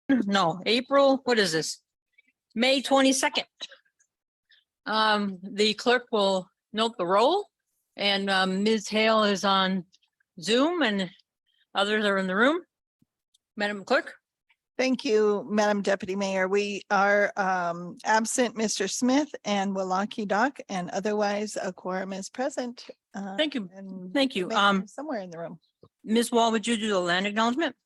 No, April, what is this? May 22nd. The clerk will note the roll and Ms. Hale is on Zoom and others are in the room. Madam Clerk? Thank you, Madam Deputy Mayor. We are absent Mr. Smith and Walaki Doc, and otherwise a quorum is present. Thank you. and Thank you. the mayor is somewhere in the room. Ms. Wall, would you do the land acknowledgement?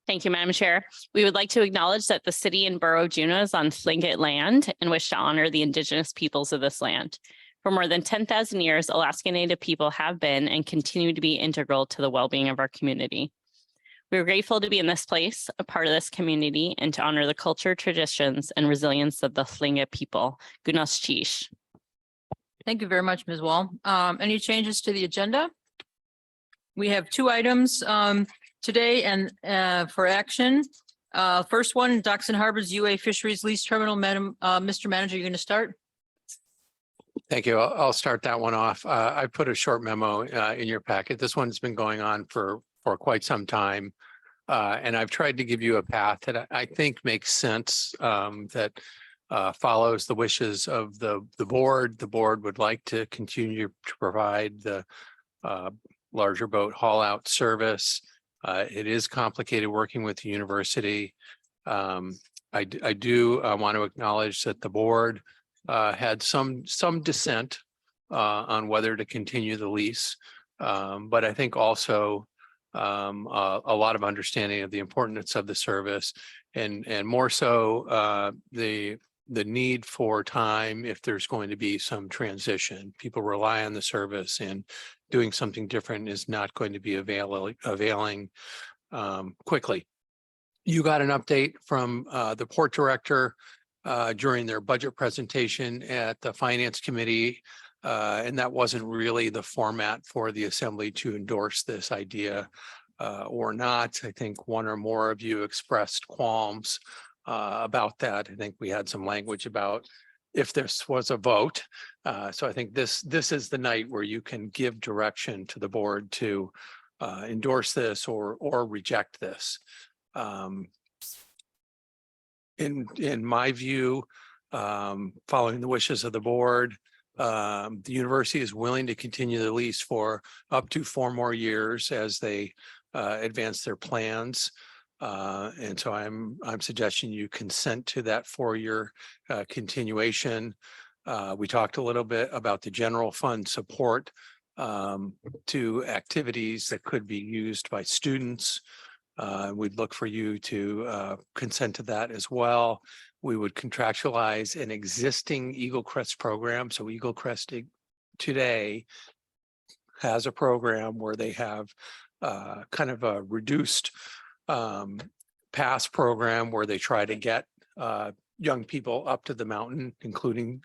Thank you, Madam Chair. We would like to acknowledge that the city and borough of Juneau is on Tlingit land and wish to honor the indigenous peoples of this land. For more than 10,000 years, Alaska Native people have been and continue to be integral to the well-being of our community. We are grateful to be in this place, a part of this community, and to honor the culture, traditions, and resilience of the Tlingit people. Gunas Chish. Thank you very much, Ms. Wall. Any changes to the agenda? We have two items today and for action. First one, Docks and Harbors UA Fisheries Lease Terminal. Madam, Mr. Manager, you're going to start? Thank you. I'll start that one off. I put a short memo in your packet. This one's been going on for quite some time. And I've tried to give you a path that I think makes sense, that follows the wishes of the board. The board would like to continue to provide the larger boat haul out service. It is complicated working with the university. I do want to acknowledge that the board had some dissent on whether to continue the lease. But I think also a lot of understanding of the importance of the service and more so the need for time if there's going to be some transition. People rely on the service and doing something different is not going to be availing quickly. You got an update from the port director during their budget presentation at the finance committee. And that wasn't really the format for the assembly to endorse this idea or not. I think one or more of you expressed qualms about that. I think we had some language about if this was a vote. So I think this is the night where you can give direction to the board to endorse this or reject this. In my view, following the wishes of the board, the university is willing to continue the lease for up to 4 more years as they advance their plans. And so I'm suggesting you consent to that 4-year continuation. We talked a little bit about the general fund support to activities that could be used by students. We'd look for you to consent to that as well. We would contractualize an existing Eagle Crest program. So Eagle Crest today has a program where they have kind of a reduced pass program where they try to get young people up to the mountain, including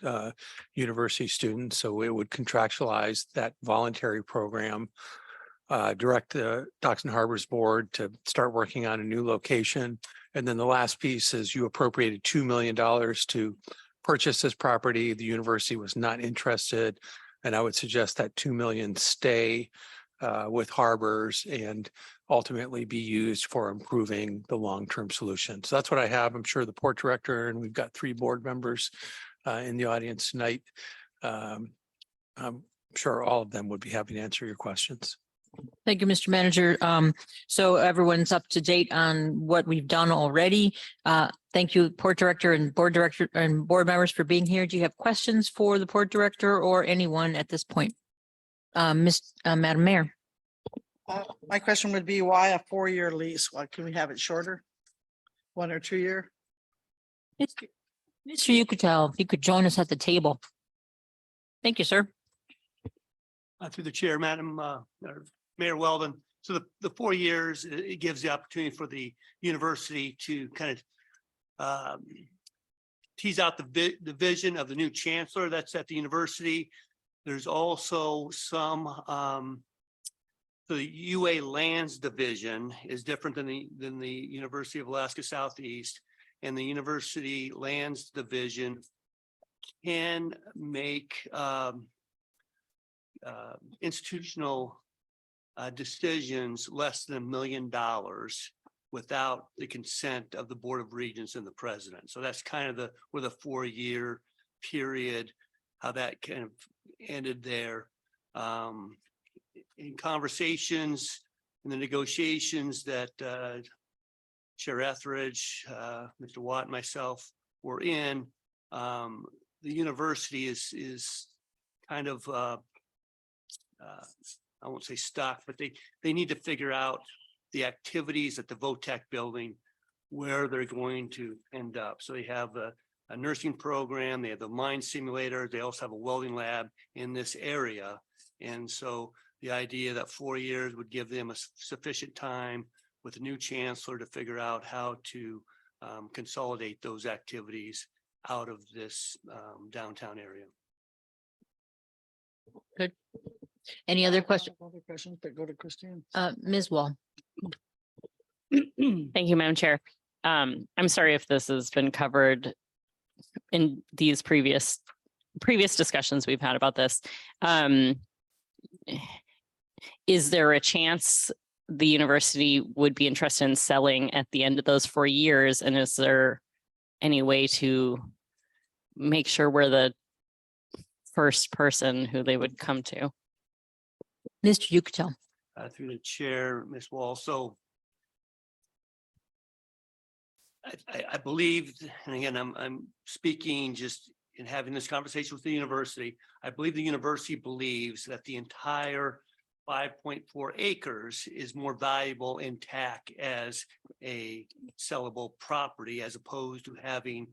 university students. So it would contractualize that voluntary program, direct the Docks and Harbors Board to start working on a new location. And then the last piece is you appropriated $2 million to purchase this property. The university was not interested. And I would suggest that $2 million stay with Harbors and ultimately be used for improving the long-term solution. So that's what I have. I'm sure the port director, and we've got 3 board members in the audience tonight. I'm sure all of them would be happy to answer your questions. Thank you, Mr. Manager. So everyone's up to date on what we've done already. Thank you, Port Director and Board members for being here. Do you have questions for the Port Director or anyone at this point? Madam Mayor. My question would be why a 4-year lease? Why can we have it shorter? 1 or 2 year? Mr. Yucatel, if you could join us at the table. Thank you, sir. Through the chair, Madam Mayor Weldon. So the 4 years, it gives the opportunity for the university to kind of tease out the vision of the new chancellor that's at the university. There's also some the UA Lands Division is different than the University of Alaska Southeast, and the University Lands Division can make institutional decisions less than $1 million without the consent of the Board of Regents and the president. So that's kind of with a 4-year period, how that kind of ended there. In conversations, in the negotiations that Chair Etheridge, Mr. Watt, and myself were in, the university is kind of, I won't say stuck, but they need to figure out the activities at the VOTEC building, where they're going to end up. So they have a nursing program, they have the mine simulator, they also have a welding lab in this area. And so the idea that 4 years would give them a sufficient time with the new chancellor to figure out how to consolidate those activities out of this downtown area. Good. Any other questions? Other questions that go to Christine? Ms. Wall? Thank you, Madam Chair. I'm sorry if this has been covered in these previous discussions we've had about this. Is there a chance the university would be interested in selling at the end of those 4 years? And is there any way to make sure we're the first person who they would come to? Mr. Yukatel? Through the chair, Ms. Wall. So I believe, and again, I'm speaking just in having this conversation with the university. I believe the university believes that the entire 5.4 acres is more valuable intact as a sellable property as opposed to having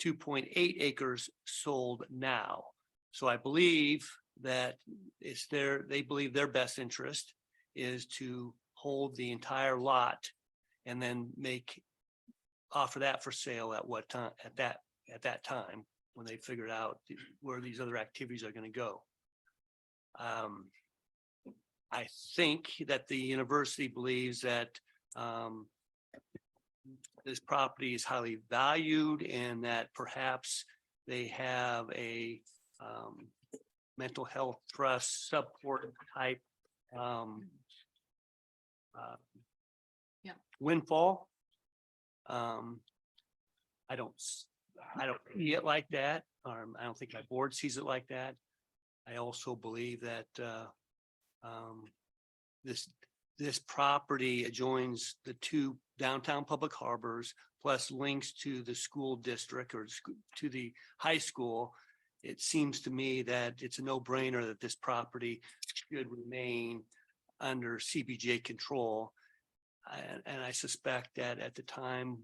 2.8 acres sold now. So I believe that they believe their best interest is to hold the entire lot and then offer that for sale at what time, at that time, when they figured out where these other activities are going to go. I think that the university believes that this property is highly valued and that perhaps they have a mental health trust support type windfall. I don't see it like that. I don't think my board sees it like that. I also believe that this property adjoins the 2 downtown public harbors, plus links to the school district or to the high school. It seems to me that it's a no-brainer that this property should remain under CBJ control. And I suspect that at the time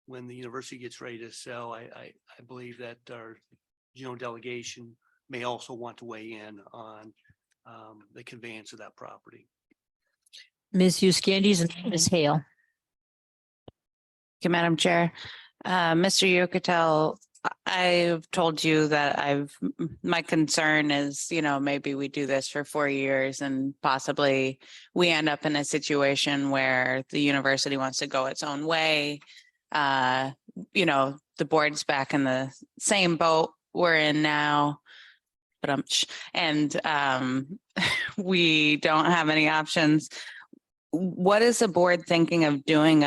when the university gets ready to sell, I believe that our delegation may also want to weigh in on the conveyance of that property. Ms. Euskandis and Ms. Hale? Thank you, Madam Chair. Mr. Yucatel, I've told you that my concern is, maybe we do this for 4 years and possibly we end up in a situation where the university wants to go its own way. The board's back in the same boat we're in now. But we don't have any options. What is the board thinking of doing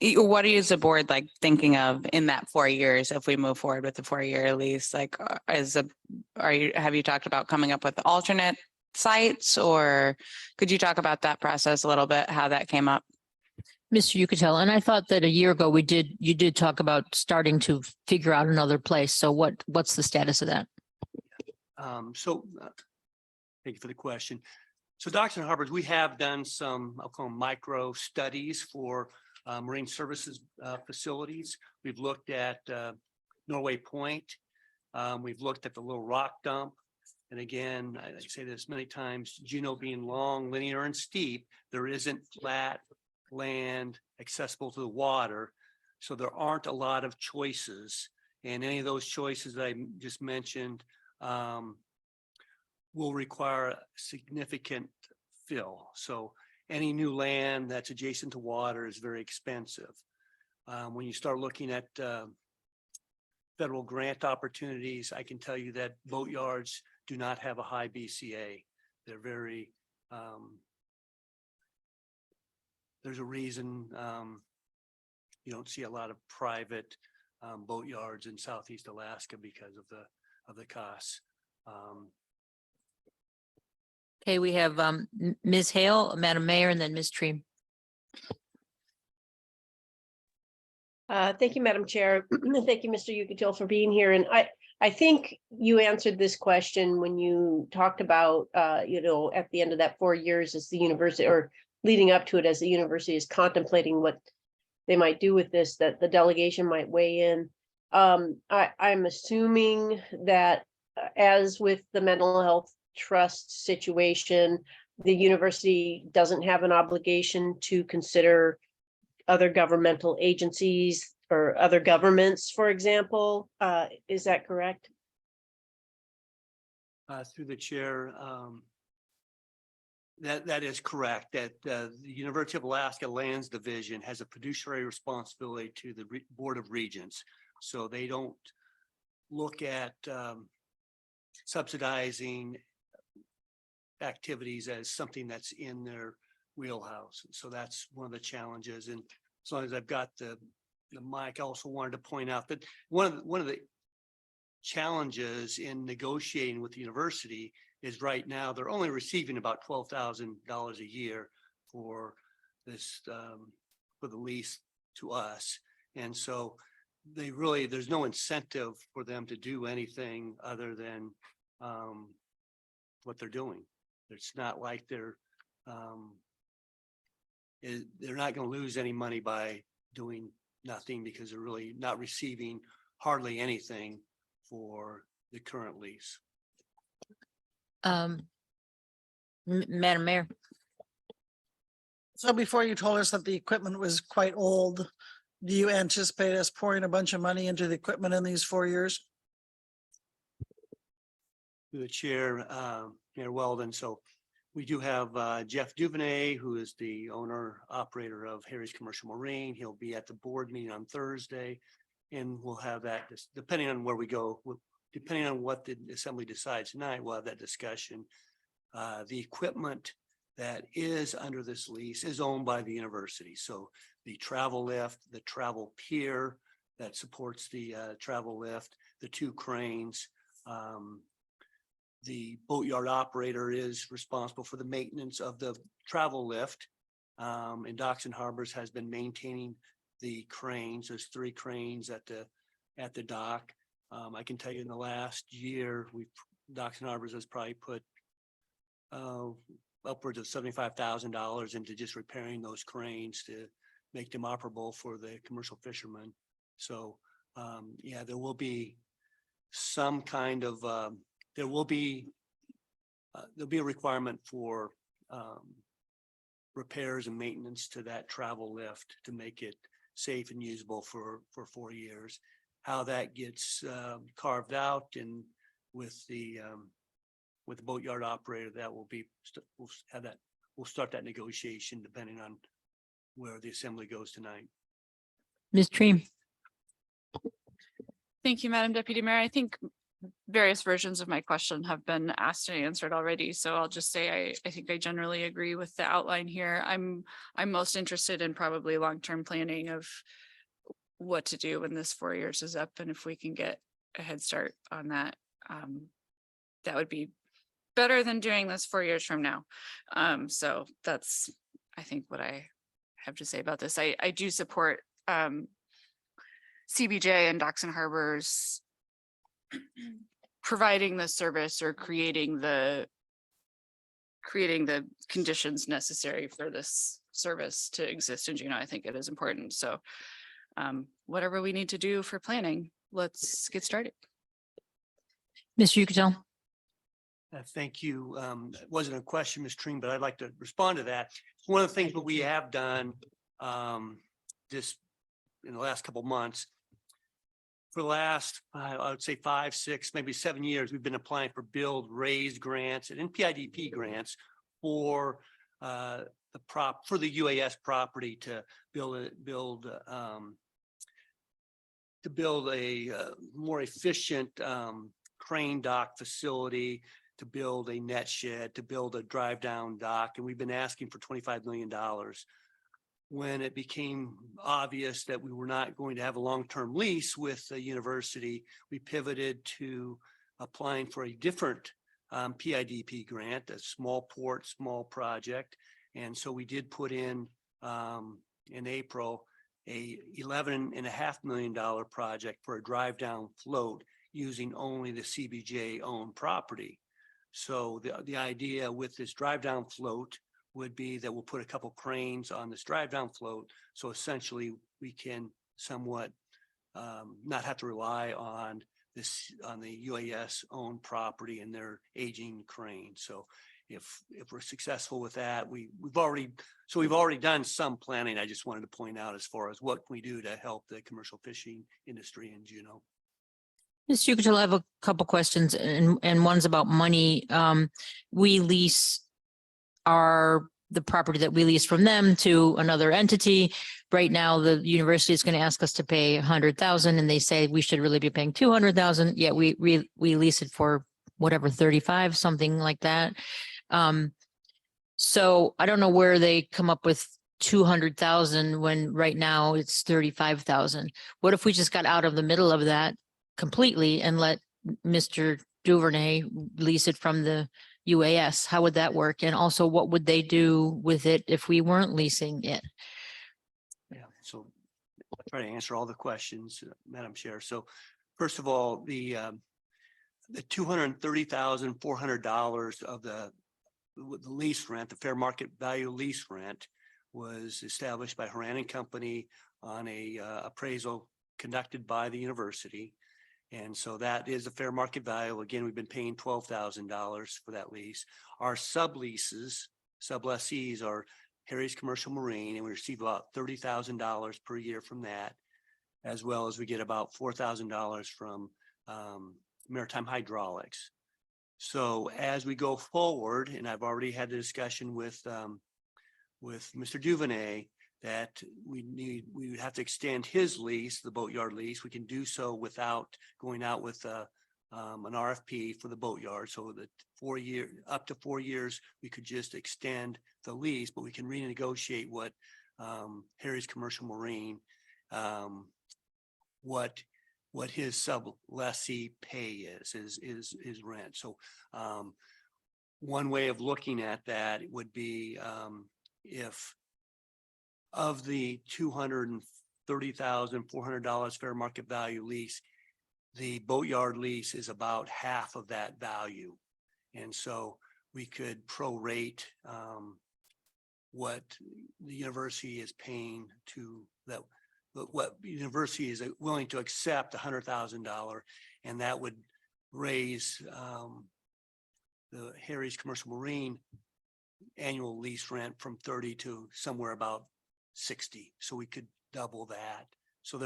what is the board thinking of in that 4 years if we move forward with the 4-year lease? Have you talked about coming up with alternate sites, or could you talk about that process a little bit, how that came up? Mr. Yucatel, and I thought that a year ago you did talk about starting to figure out another place. So what's the status of that? Thank you for the question. So Docks and Harbors, we have done some, I'll call them micro studies for marine services facilities. We've looked at Norway Point. We've looked at the Little Rock Dump. And again, I say this many times, Juneau being long, linear, and steep, there isn't flat land accessible to the water. So there aren't a lot of choices. And any of those choices that I just mentioned will require significant fill. So any new land that's adjacent to water is very expensive. When you start looking at federal grant opportunities, I can tell you that boatyards do not have a high BCA. They're very, there's a reason, you don't see a lot of private boatyards in Southeast Alaska because of the costs. Okay, we have Ms. Hale, Madam Mayor, and then Ms. Treem. Thank you, Madam Chair. Thank you, Mr. Yukatil, for being here. And I think you answered this question when you talked about, you know, at the end of that 4 years as the university, or leading up to it as the university is contemplating what they might do with this, that the delegation might weigh in. I'm assuming that as with the mental health trust situation, the university doesn't have an obligation to consider other governmental agencies or other governments, for example. Is that correct? Through the chair, that is correct, that the University of Alaska Lands Division has a fiduciary responsibility to the Board of Regents. So they don't look at subsidizing activities as something that's in their wheelhouse. So that's one of the challenges. And as long as I've got the mic, I also wanted to point out that one of the challenges in negotiating with the university is right now they're only receiving about $12,000 a year for this for the lease to us. And so there's no incentive for them to do anything other than what they're doing. It's not like they're not going to lose any money by doing nothing, because they're really not receiving hardly anything for the current lease. Madam Mayor. So before you told us that the equipment was quite old, do you anticipate us pouring a bunch of money into the equipment in these 4 years? To the chair, Mayor Weldon. So we do have Jeff Duvernay, who is the owner operator of Harry's Commercial Marine. He'll be at the board meeting on Thursday, and we'll have that depending on where we go. Depending on what the assembly decides tonight, we'll have that discussion. The equipment that is under this lease is owned by the university. So the travel lift, the travel pier that supports the travel lift, the 2 cranes, the boatyard operator is responsible for the maintenance of the travel lift. And Docks and Harbors has been maintaining the cranes. There's 3 cranes at the dock. I can tell you in the last year, Docks and Harbors has probably put upwards of $75,000 into just repairing those cranes to make them operable for the commercial fishermen. So yeah, there will be some kind of there'll be a requirement for repairs and maintenance to that travel lift to make it safe and usable for 4 years. How that gets carved out and with the boatyard operator, that will be, we'll start that negotiation depending on where the assembly goes tonight. Ms. Treem. Thank you, Madam Deputy Mayor. I think various versions of my question have been asked and answered already. So I'll just say I think I generally agree with the outline here. I'm most interested in probably long-term planning of what to do when this 4 years is up, and if we can get a head start on that, that would be better than doing this 4 years from now. So that's, I think, what I have to say about this. I do support CBJ and Docks and Harbors providing the service or creating the conditions necessary for this service to exist in Juneau. I think it is important. So whatever we need to do for planning, let's get started. Mr. Yukatel. Thank you. It wasn't a question, Ms. Treem, but I'd like to respond to that. One of the things that we have done just in the last couple of months, for the last, I would say 5, 6, maybe 7 years, we've been applying for build, raise grants and NPIDP grants for the UAS property to build a more efficient crane dock facility to build a net shed, to build a drive down dock, and we've been asking for $25 million. When it became obvious that we were not going to have a long-term lease with the university, we pivoted to applying for a different PIDP grant, a small port, small project. And so we did put in April, a $11.5 million project for a drive down float using only the CBJ owned property. So the idea with this drive down float would be that we'll put a couple cranes on this drive down float. So essentially we can somewhat not have to rely on the UAS owned property and their aging crane. So if we're successful with that, we've already done some planning. I just wanted to point out as far as what we do to help the commercial fishing industry in Juneau. Ms. Yucatel, I have a couple questions and one's about money. We lease the property that we lease from them to another entity. Right now, the university is going to ask us to pay 100,000 and they say we should really be paying 200,000. Yet we lease it for whatever, 35, something like that. So I don't know where they come up with 200,000 when right now it's 35,000. What if we just got out of the middle of that completely and let Mr. Duvernay lease it from the UAS? How would that work? And also, what would they do with it if we weren't leasing it? Yeah, so I'll try to answer all the questions, Madam Chair. So first of all, the $230,400 of the lease rent, the fair market value lease rent, was established by Horan and Company on a appraisal conducted by the university. And so that is a fair market value. Again, we've been paying $12,000 for that lease. Our sublessees are Harry's Commercial Marine, and we receive about $30,000 per year from that, as well as we get about $4,000 from Maritime Hydraulics. So as we go forward, and I've already had the discussion with Mr. Duvernay, that we would have to extend his lease, the boatyard lease. We can do so without going out with an RFP for the boatyard. So that up to 4 years, we could just extend the lease, but we can renegotiate what Harry's Commercial Marine, what his sublessee pay is rent. So one way of looking at that would be if of the $230,400 fair market value lease, the boatyard lease is about half of that value. And so we could prorate what the university is paying to that, what the university is willing to accept $100,000, and that would raise the Harry's Commercial Marine annual lease rent from 30 to somewhere about 60. So we could double that. So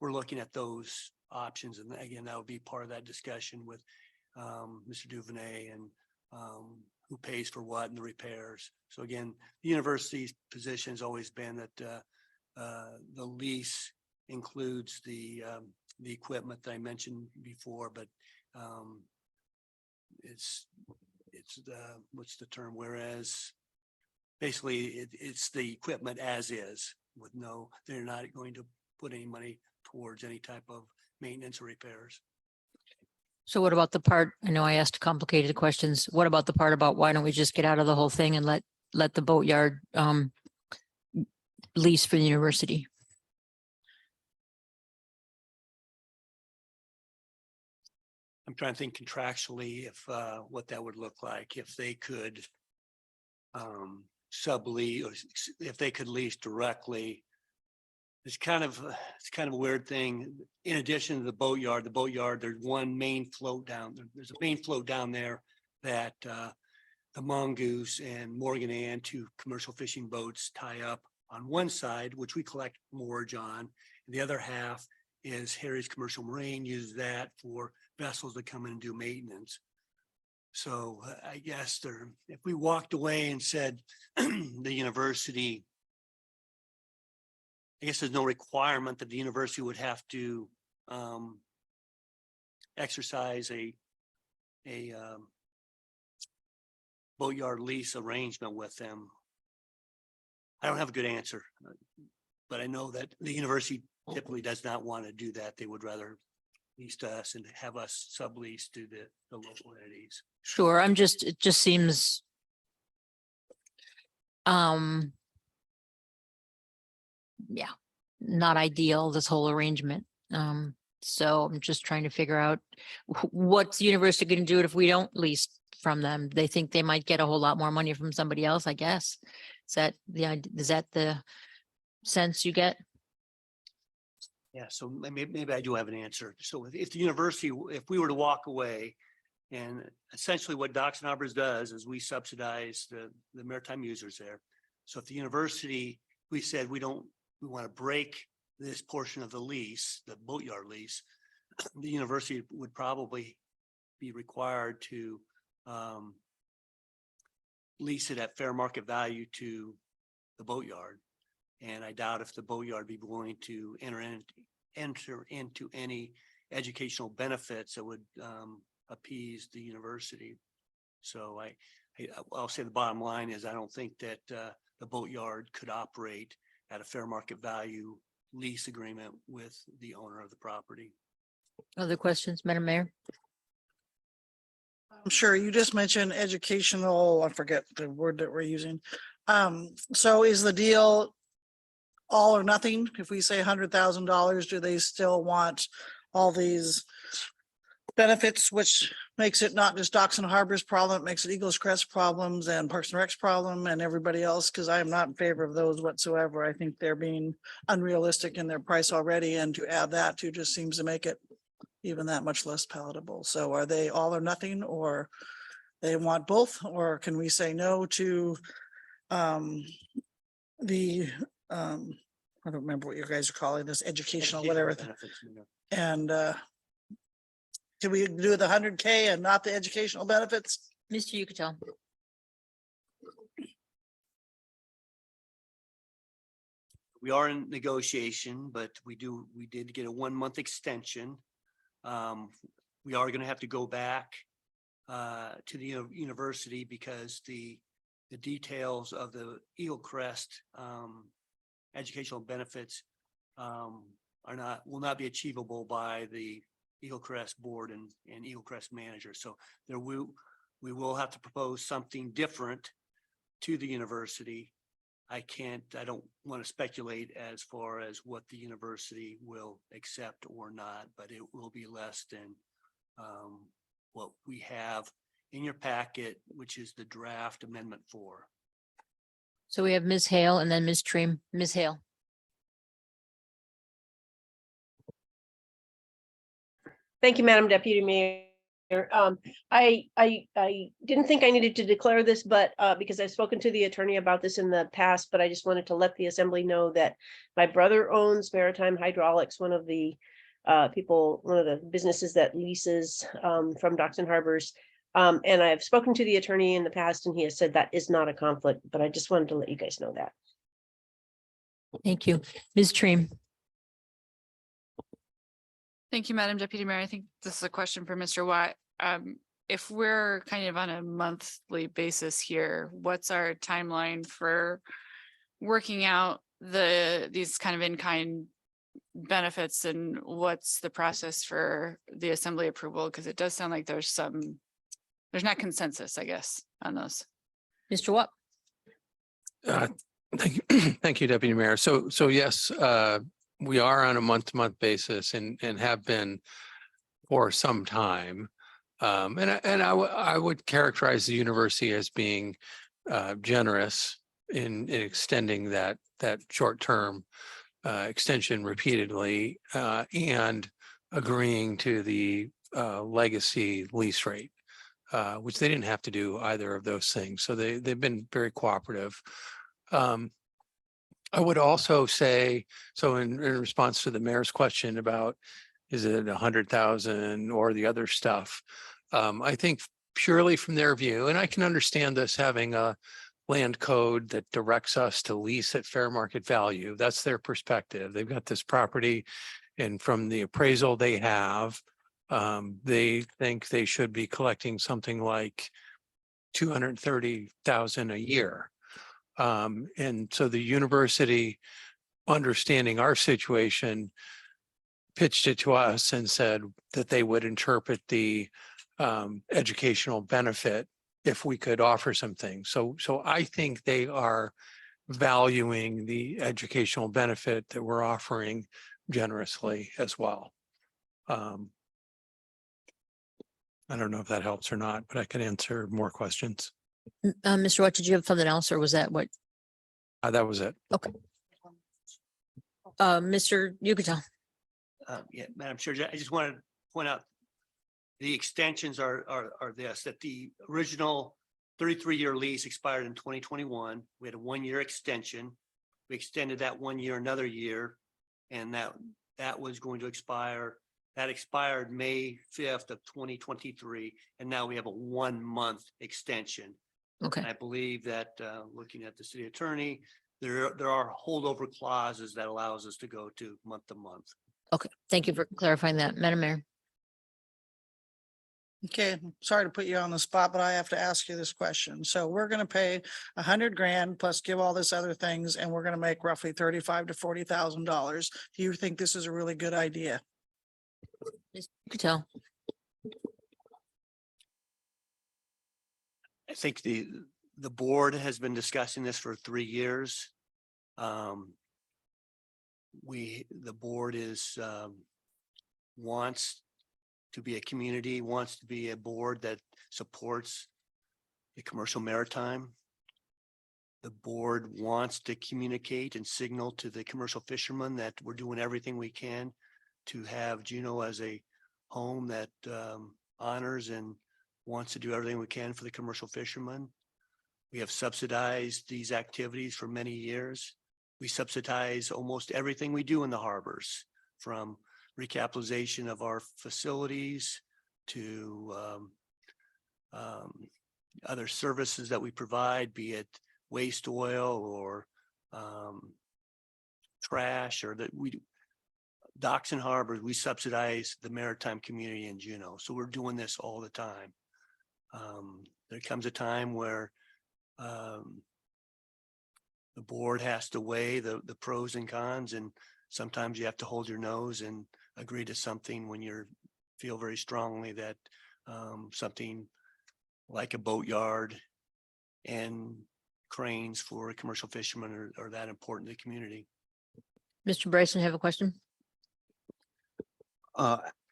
we're looking at those options. And again, that would be part of that discussion with Mr. Duvernay and who pays for what and the repairs. So again, the university's position has always been that the lease includes the equipment that I mentioned before, but it's what's the term? Whereas basically it's the equipment as is with they're not going to put any money towards any type of maintenance or repairs. So what about the part, I know I asked complicated questions. What about the part about why don't we just get out of the whole thing and let the boatyard lease for the university? I'm trying to think contractually if what that would look like, if they could sublease, or if they could lease directly. It's kind of a weird thing. In addition to the boatyard, there's one main float down. There's a main float down there that the Mongoose and Morgan Ann, two commercial fishing boats, tie up on one side, which we collect moorage on. And the other half is Harry's Commercial Marine uses that for vessels that come in and do maintenance. So I guess if we walked away and said the university, I guess there's no requirement that the university would have to exercise a boatyard lease arrangement with them. I don't have a good answer, but I know that the university typically does not want to do that. They would rather lease to us and have us sublease to the local entities. Sure, it just seems yeah, not ideal, this whole arrangement. So I'm just trying to figure out what's the university going to do if we don't lease from them? They think they might get a whole lot more money from somebody else, I guess. Is that the sense you get? Yeah, so maybe I do have an answer. So if the university, if we were to walk away, and essentially what Docks and Harbors does is we subsidize the maritime users there. So if the university, we said we want to break this portion of the lease, the boatyard lease, the university would probably be required to lease it at fair market value to the boatyard. And I doubt if the boatyard be willing to enter into any educational benefits that would appease the university. So I'll say the bottom line is I don't think that the boatyard could operate at a fair market value lease agreement with the owner of the property. Other questions, Madam Mayor? I'm sure you just mentioned educational, I forget the word that we're using. So is the deal all or nothing? If we say $100,000, do they still want all these benefits, which makes it not just Docks and Harbors problem, it makes it Eagles Crest problems and Parks and Rec's problem and everybody else, because I am not in favor of those whatsoever. I think they're being unrealistic in their price already, and to add that to just seems to make it even that much less palatable. So are they all or nothing, or they want both, or can we say no to the I don't remember what you guys are calling this, educational, whatever. Benefits, you know. And can we do the 100K and not the educational benefits? Mr. Yukatel. We are in negotiation, but we did get a 1-month extension. We are going to have to go back to the university because the details of the Eagle Crest educational benefits will not be achievable by the Eagle Crest board and Eagle Crest manager. So we will have to propose something different to the university. I don't want to speculate as far as what the university will accept or not, but it will be less than what we have in your packet, which is the draft amendment 4. So we have Ms. Hale and then Ms. Treem. Ms. Hale. Thank you, Madam Deputy Mayor. I didn't think I needed to declare this, but because I've spoken to the attorney about this in the past, but I just wanted to let the assembly know that my brother owns Maritime Hydraulics, one of the businesses that leases from Docks and Harbors. And I've spoken to the attorney in the past, and he has said that is not a conflict, but I just wanted to let you guys know that. Thank you. Ms. Treem. Thank you, Madam Deputy Mayor. I think this is a question for Mr. Watt. If we're kind of on a monthly basis here, what's our timeline for working out these kind of in-kind benefits, and what's the process for the assembly approval? Because it does sound like there's not consensus, I guess, on those. Mr. Watt. Thank you, thank you, Deputy Mayor. So yes, we are on a month-to-month basis and have been for some time. And I would characterize the university as being generous in extending that short-term extension repeatedly and agreeing to the legacy lease rate, which they didn't have to do either of those things. So they've been very cooperative. I would also say, so in response to the mayor's question about, is it 100,000 or the other stuff? I think purely from their view, and I can understand this having a land code that directs us to lease at fair market value. That's their perspective. They've got this property, and from the appraisal they have, they think they should be collecting something like 230,000 a year. And so the university, understanding our situation, pitched it to us and said that they would interpret the educational benefit if we could offer some things. So I think they are valuing the educational benefit that we're offering generously as well. I don't know if that helps or not, but I can answer more questions. Mr. Watt, did you have something else or was that what, That was it. Mr. Yukatel? Yeah, Madam Chair, I just wanted to point out the extensions are this, that the original 33-year lease expired in 2021. We had a 1-year extension. We extended that 1 year, another year, and that was going to expire. That expired May 5th of 2023, and now we have a 1-month extension. Okay, I believe that looking at the city attorney, there are holdover clauses that allows us to go to month. okay. Thank you for clarifying that. Madam Mayor. Okay, sorry to put you on the spot, but I have to ask you this question. So we're gonna pay $100,000 plus give all this other things, and we're gonna make roughly $35,000 to $40,000. Do you think this is a really good idea? Ms. Yukatel? I think the board has been discussing this for 3 years. The board wants to be a community, wants to be a board that supports the commercial maritime. The board wants to communicate and signal to the commercial fishermen that we're doing everything we can to have Juneau as a home that honors and wants to do everything we can for the commercial fishermen. We have subsidized these activities for many years. We subsidize almost everything we do in the harbors, from recapitalization of our facilities to other services that we provide, be it waste oil or trash, or that we do docks and harbors. We subsidize the maritime community in Juneau. So we're doing this all the time. There comes a time where the board has to weigh the pros and cons, and sometimes you have to hold your nose and agree to something when you feel very strongly that something like a boatyard and cranes for commercial fishermen are that important to the community. Mr. Bryson, have a question?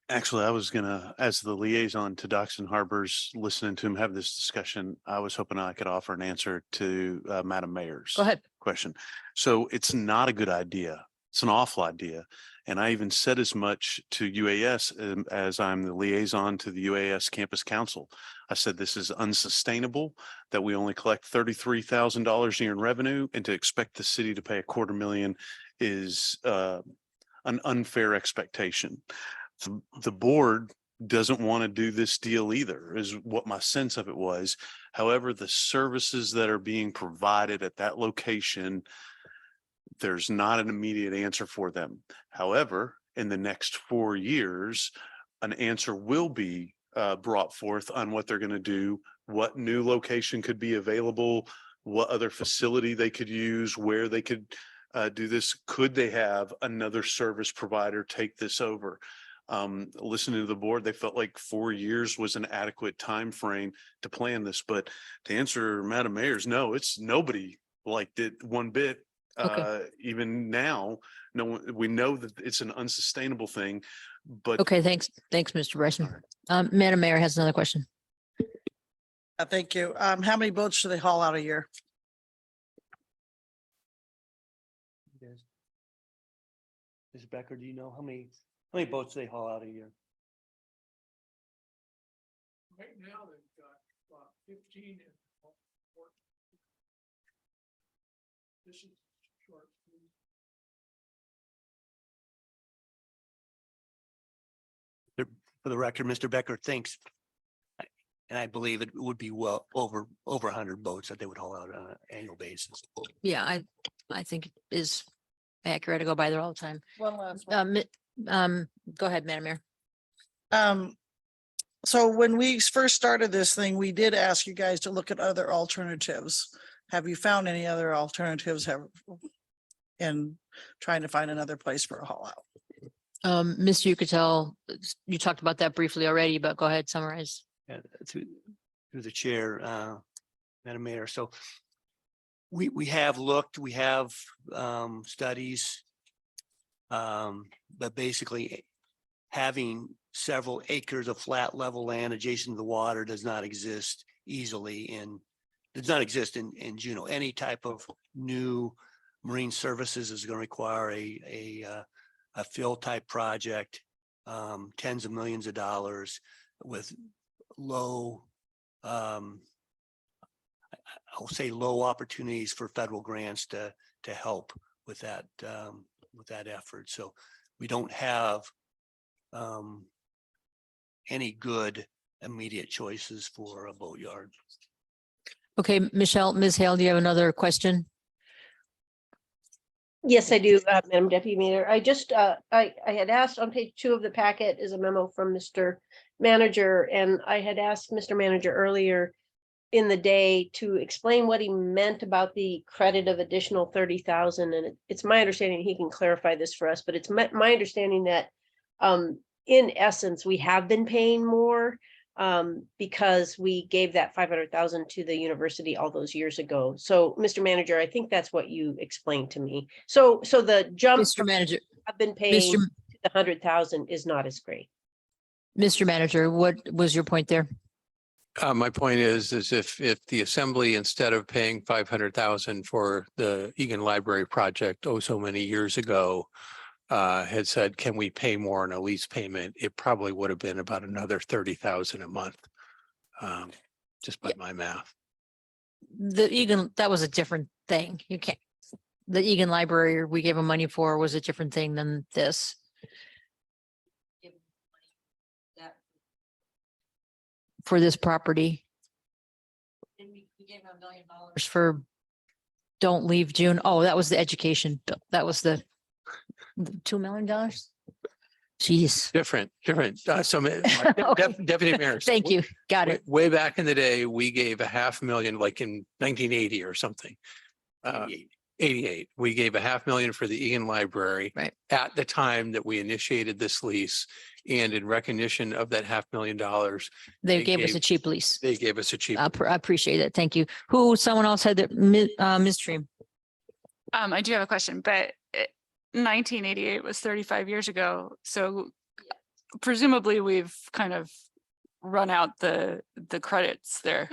Actually, I was gonna, as the liaison to Docks and Harbors, listening to him have this discussion, I was hoping I could offer an answer to Madam Mayor's Go ahead. question. So it's not a good idea. It's an awful idea. And I even said as much to UAS as I'm the liaison to the UAS Campus Council. I said, this is unsustainable, that we only collect $33,000 a year in revenue, and to expect the city to pay $250,000 is an unfair expectation. The board doesn't want to do this deal either, is what my sense of it was. However, the services that are being provided at that location, there's not an immediate answer for them. However, in the next 4 years, an answer will be brought forth on what they're going to do, what new location could be available, what other facility they could use, where they could do this. Could they have another service provider take this over? Listening to the board, they felt like 4 years was an adequate time frame to plan this. But to answer Madam Mayor's, no, it's nobody liked it one bit. Okay. Even now, no one, we know that it's an unsustainable thing, but Okay, thanks. Thanks, Mr. Bryson. Madam Mayor has another question. Thank you. How many boats do they haul out a year? Ms. Becker, do you know how many boats they haul out a year? Right now, they've got 15. This is short. For the record, Mr. Becker thinks, and I believe it would be well over 100 boats that they would haul out on an annual basis. Yeah, I think it is accurate. I go by there all the time. One last one. Go ahead, Madam Mayor. So when we first started this thing, we did ask you guys to look at other alternatives. Have you found any other alternatives in trying to find another place for a haul out? Mr. Yucatel, you talked about that briefly already, but go ahead, summarize. Through the chair, Madam Mayor. So we have looked, we have studies. But basically having several acres of flat level land adjacent to the water does not exist in Juneau. Any type of new marine services is going to require a fill type project, tens of millions of dollars with low, I'll say low opportunities for federal grants to help with that effort. So we don't have any good immediate choices for a boatyard. Okay, Michelle, Ms. Hale, do you have another question? Yes, I do, Madam Deputy Mayor. I just, I had asked on page 2 of the packet is a memo from Mr. Manager, and I had asked Mr. Manager earlier in the day to explain what he meant about the credit of additional 30,000. And it's my understanding, he can clarify this for us, but it's my understanding that in essence, we have been paying more because we gave that 500,000 to the university all those years ago. So, Mr. Manager, I think that's what you explained to me. So the jump Mr. Manager, I've been paying Mr. to the 100,000 is not as great. Mr. Manager, what was your point there? My point is if the assembly, instead of paying 500,000 for the Egan Library project, so many years ago, had said, can we pay more on a lease payment? It probably would have been about another 30,000 a month. Just by my math. The Egan, that was a different thing. You can't, the Egan Library we gave them money for was a different thing than this. For this property. We gave them $1 million for Don't Leave June. Oh, that was the education. That was the $2 million. Jeez. Different. So Okay. Deputy Mayor. Thank you. Got it. Way back in the day, we gave $500,000, like in 1980 or something. 88. We gave $500,000 for the Egan Library. Right. At the time that we initiated this lease, and in recognition of that $500,000, They They gave us a gave- cheap lease. they gave us a cheap. I appreciate it. Thank you. Someone else had that, Ms. Stream. I do have a question, but 1988 was 35 years ago. So presumably we've kind of run out the credits there.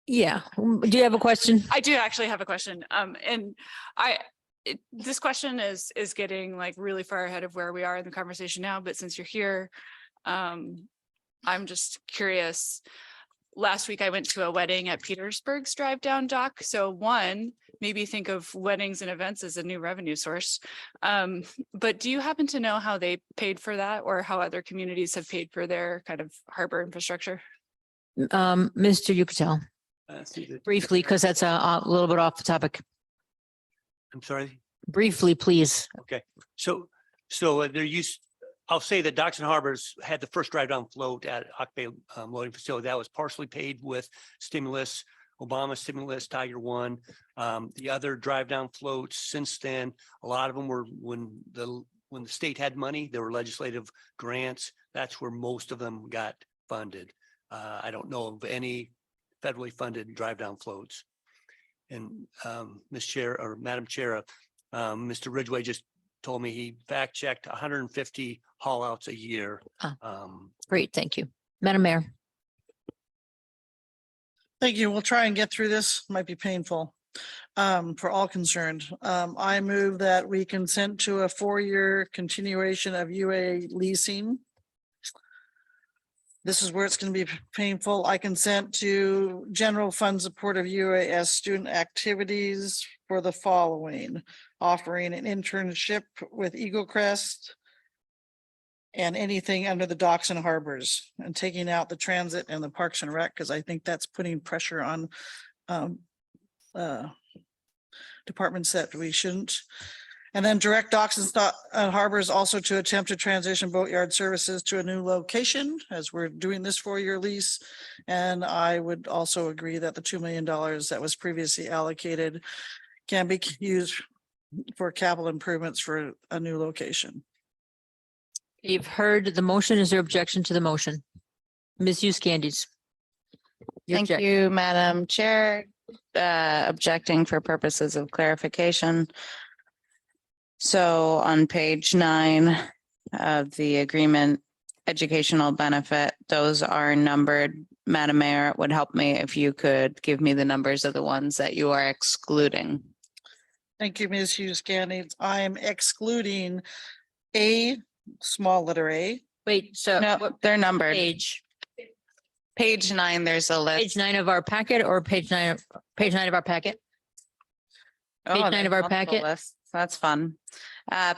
Yeah. Do you have a question? I do actually have a question. And this question is getting like really far ahead of where we are in the conversation now, but since you're here, I'm just curious. Last week I went to a wedding at Petersburg's drive down dock. So one, maybe think of weddings and events as a new revenue source. But do you happen to know how they paid for that or how other communities have paid for their kind of harbor infrastructure? Mr. Yucatel, briefly, because that's a little bit off the topic. I'm sorry. Briefly, please. Okay, so I'll say that Docks and Harbors had the first drive down float at Hawk Bay loading facility. That was partially paid with stimulus, Obama stimulus, Tiger One. The other drive down floats since then, a lot of them were when the state had money, there were legislative grants. That's where most of them got funded. I don't know of any federally funded drive down floats. And Ms. Chair or Madam Chair, Mr. Ridgway just told me he fact checked 150 haul outs a year. Great. Thank you. Madam Mayor. Thank you. We'll try and get through this. Might be painful for all concerned. I move that we consent to a 4-year continuation of UA leasing. This is where it's going to be painful. I consent to general fund support of UAS student activities for the following: offering an internship with Eagle Crest and anything under the Docks and Harbors, and taking out the transit and the Parks and Rec, because I think that's putting pressure on departments that we shouldn't. And then direct docks and harbors also to attempt to transition boatyard services to a new location as we're doing this 4-year lease. And I would also agree that the $2 million that was previously allocated can be used for capital improvements for a new location. You've heard the motion. Is there objection to the motion? Ms. Hughes Candies. Thank you, Madam Chair. Objecting for purposes of clarification. So on page 9 of the agreement, educational benefit, those are numbered. Madam Mayor, it would help me if you could give me the numbers of the ones that you are excluding. Thank you, Ms. Hughes Candy. I am excluding A, small letter A. Wait, so No, what they're numbered. page? Page 9, there's a list. Page 9 of our packet or page 9 of our packet? page 9 there's of our multiple packet? lists. That's fun.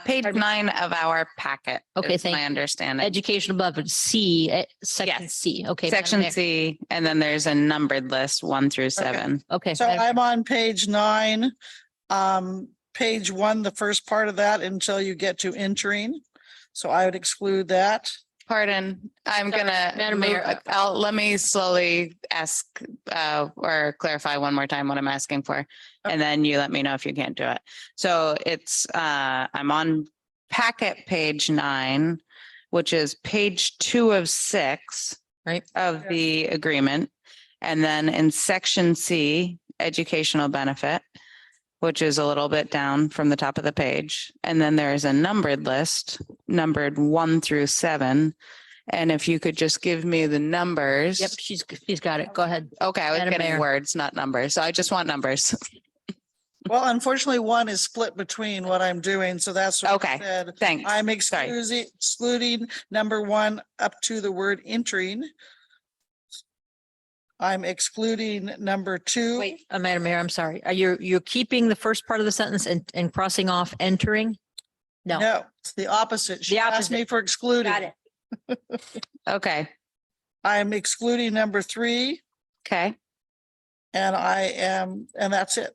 Page Pardon me? 9 of our packet. Okay, is thank my you. understanding. Educational benefit, C, section Yes. C. Okay. Madam Section Mayor. C, and then there's a numbered list 1 through 7. Okay. So Madam- I'm on page 9. Page 1, the first part of that until you get to entering. So I would exclude that. Pardon, I'm Sorry, gonna. Madam move- Mayor. Let me slowly ask or clarify one more time what I'm asking for. And then you let me know if you can't do it. So it's I'm on packet page 9, which is page 2 of 6. Right. Of the agreement. And then in section C, educational benefit, which is a little bit down from the top of the page. And then there is a numbered list, numbered 1 through 7. And if you could just give me the numbers. Yep, she's got it. Go ahead. Okay, I was Madam getting Mayor. words, not numbers. So I just want numbers. Well, unfortunately, 1 is split between what I'm doing. So that's what I Okay. said. Thanks. I'm Sorry. excluding number 1 up to the word entering. I'm excluding number 2. Wait, Madam Mayor, I'm sorry. Are you're keeping the first part of the sentence and crossing off entering? No. No, it's the opposite. She The asked me for excluding. Got it. Okay, I'm excluding number 3 okay, and that's it.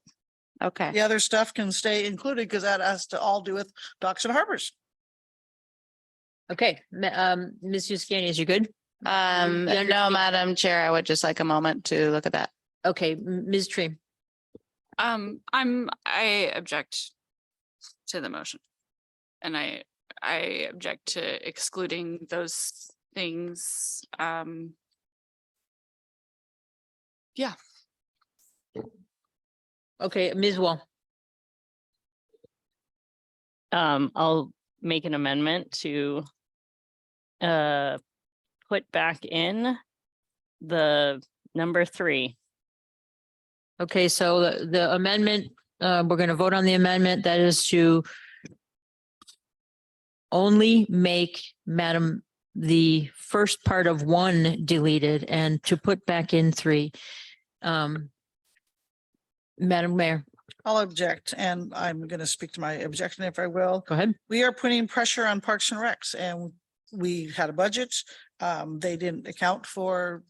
okay. The other stuff can stay included because that has to all do with docks and harbors. Okay, Ms. Hughes Candies, you good? You No, understand- Madam Chair, I would just like a moment to look at that. Okay, Ms. Tree. I object to the motion. And I object to excluding those things. Okay, Ms. Wall. I'll make an amendment to put back in the number 3. Okay, so the amendment, we're going to vote on the amendment. That is to only make the first part of 1 deleted and to put back in 3. Madam Mayor, I'll object, and I'm going to speak to my objection if I will. go ahead. We are putting pressure on Parks and Recs, and we had a budget. They didn't account for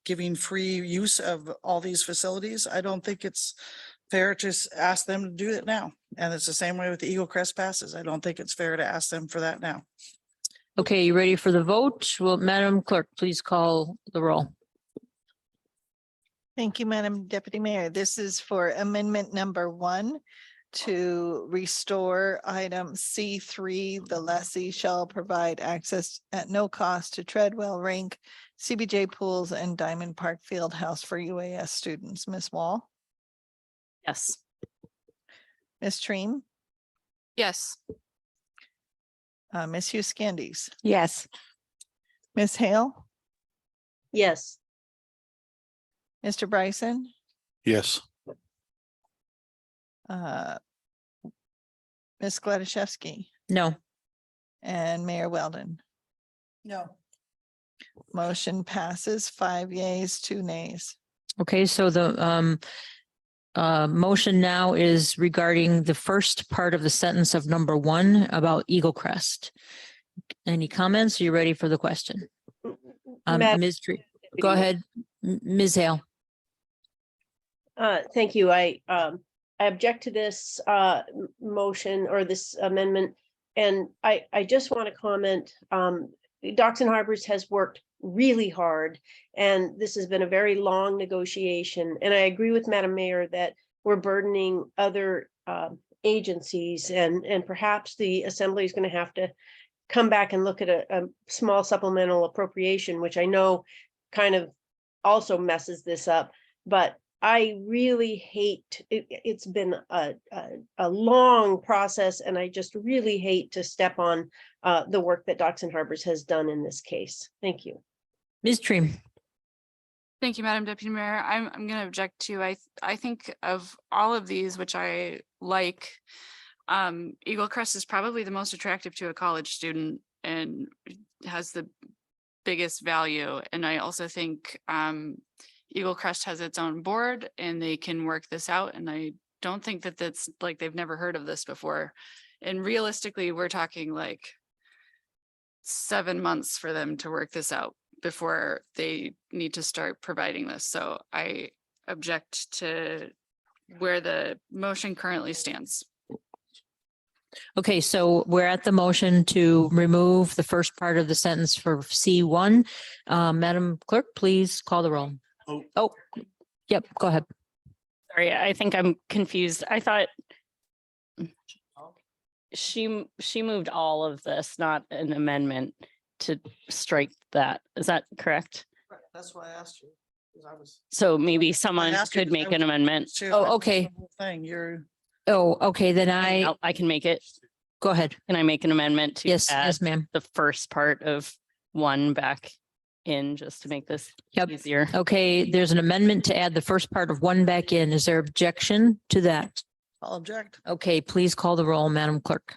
giving free use of all these facilities. I don't think it's fair to ask them to do it now. And it's the same way with the Eagle Crest passes. I don't think it's fair to ask them for that now. Okay, you ready for the vote? Well, Madam Clerk, please call the roll. Thank you, Madam Deputy Mayor. This is for amendment number 1 to restore item C3. The lessee shall provide access at no cost to Treadwell Rink, CBJ Pools and Diamond Park Fieldhouse for UAS students. Ms. Wall, Yes. Ms. Treem, Yes. Ms. Hughes Candies, Yes. Ms. Hale, Yes. Mr. Bryson, Yes. Ms. Gladysevsky, No. and Mayor Weldon. No. Motion passes 5 yeas, 2 nays. Okay, so the motion now is regarding the first part of the sentence of number 1 about Eagle Crest. Any comments? Are you ready for the question? Madam Ms. Tree, go ahead. Ms. Hale. Thank you. object to this motion or this amendment. And I just want to comment, Docks and Harbors has worked really hard, and this has been a very long negotiation. And I agree with Madam Mayor that we're burdening other agencies, and perhaps the Assembly is going to have to come back and look at a small supplemental appropriation, which I know kind of also messes this up. But I really hate it. It's been a long process, and I just really hate to step on the work that Docks and Harbors has done in this case. Thank you. Ms. Dream. Thank you, Madam Deputy Mayor. I'm going to object to, I think of all of these, which I like, Eagle Crest is probably the most attractive to a college student and has the biggest value. And I also think Eagle Crest has its own board and they can work this out. And I don't think that that's like they've never heard of this before. And realistically, we're talking like 7 months for them to work this out before they need to start providing this. So I object to where the motion currently stands. Okay, so we're at the motion to remove the first part of the sentence for C1. Madam Clerk, please call the roll. Oh, yep, go ahead. Sorry, I think I'm confused. I thought she moved all of this, not an amendment to strike that. Is that correct? That's why I asked you. 'Cause I was. So maybe someone asked you could 'cause make I an was- amendment. See if Oh, I can okay. do the whole Thing, you're. Oh, okay, then I can make it. go ahead. Can I make an amendment to Yes, add yes, ma'am. the first part of 1 back in just to make this Yep. easier? Okay, there's an amendment to add the first part of 1 back in. Is there objection to that? I'll object. Okay, please call the roll, Madam Clerk.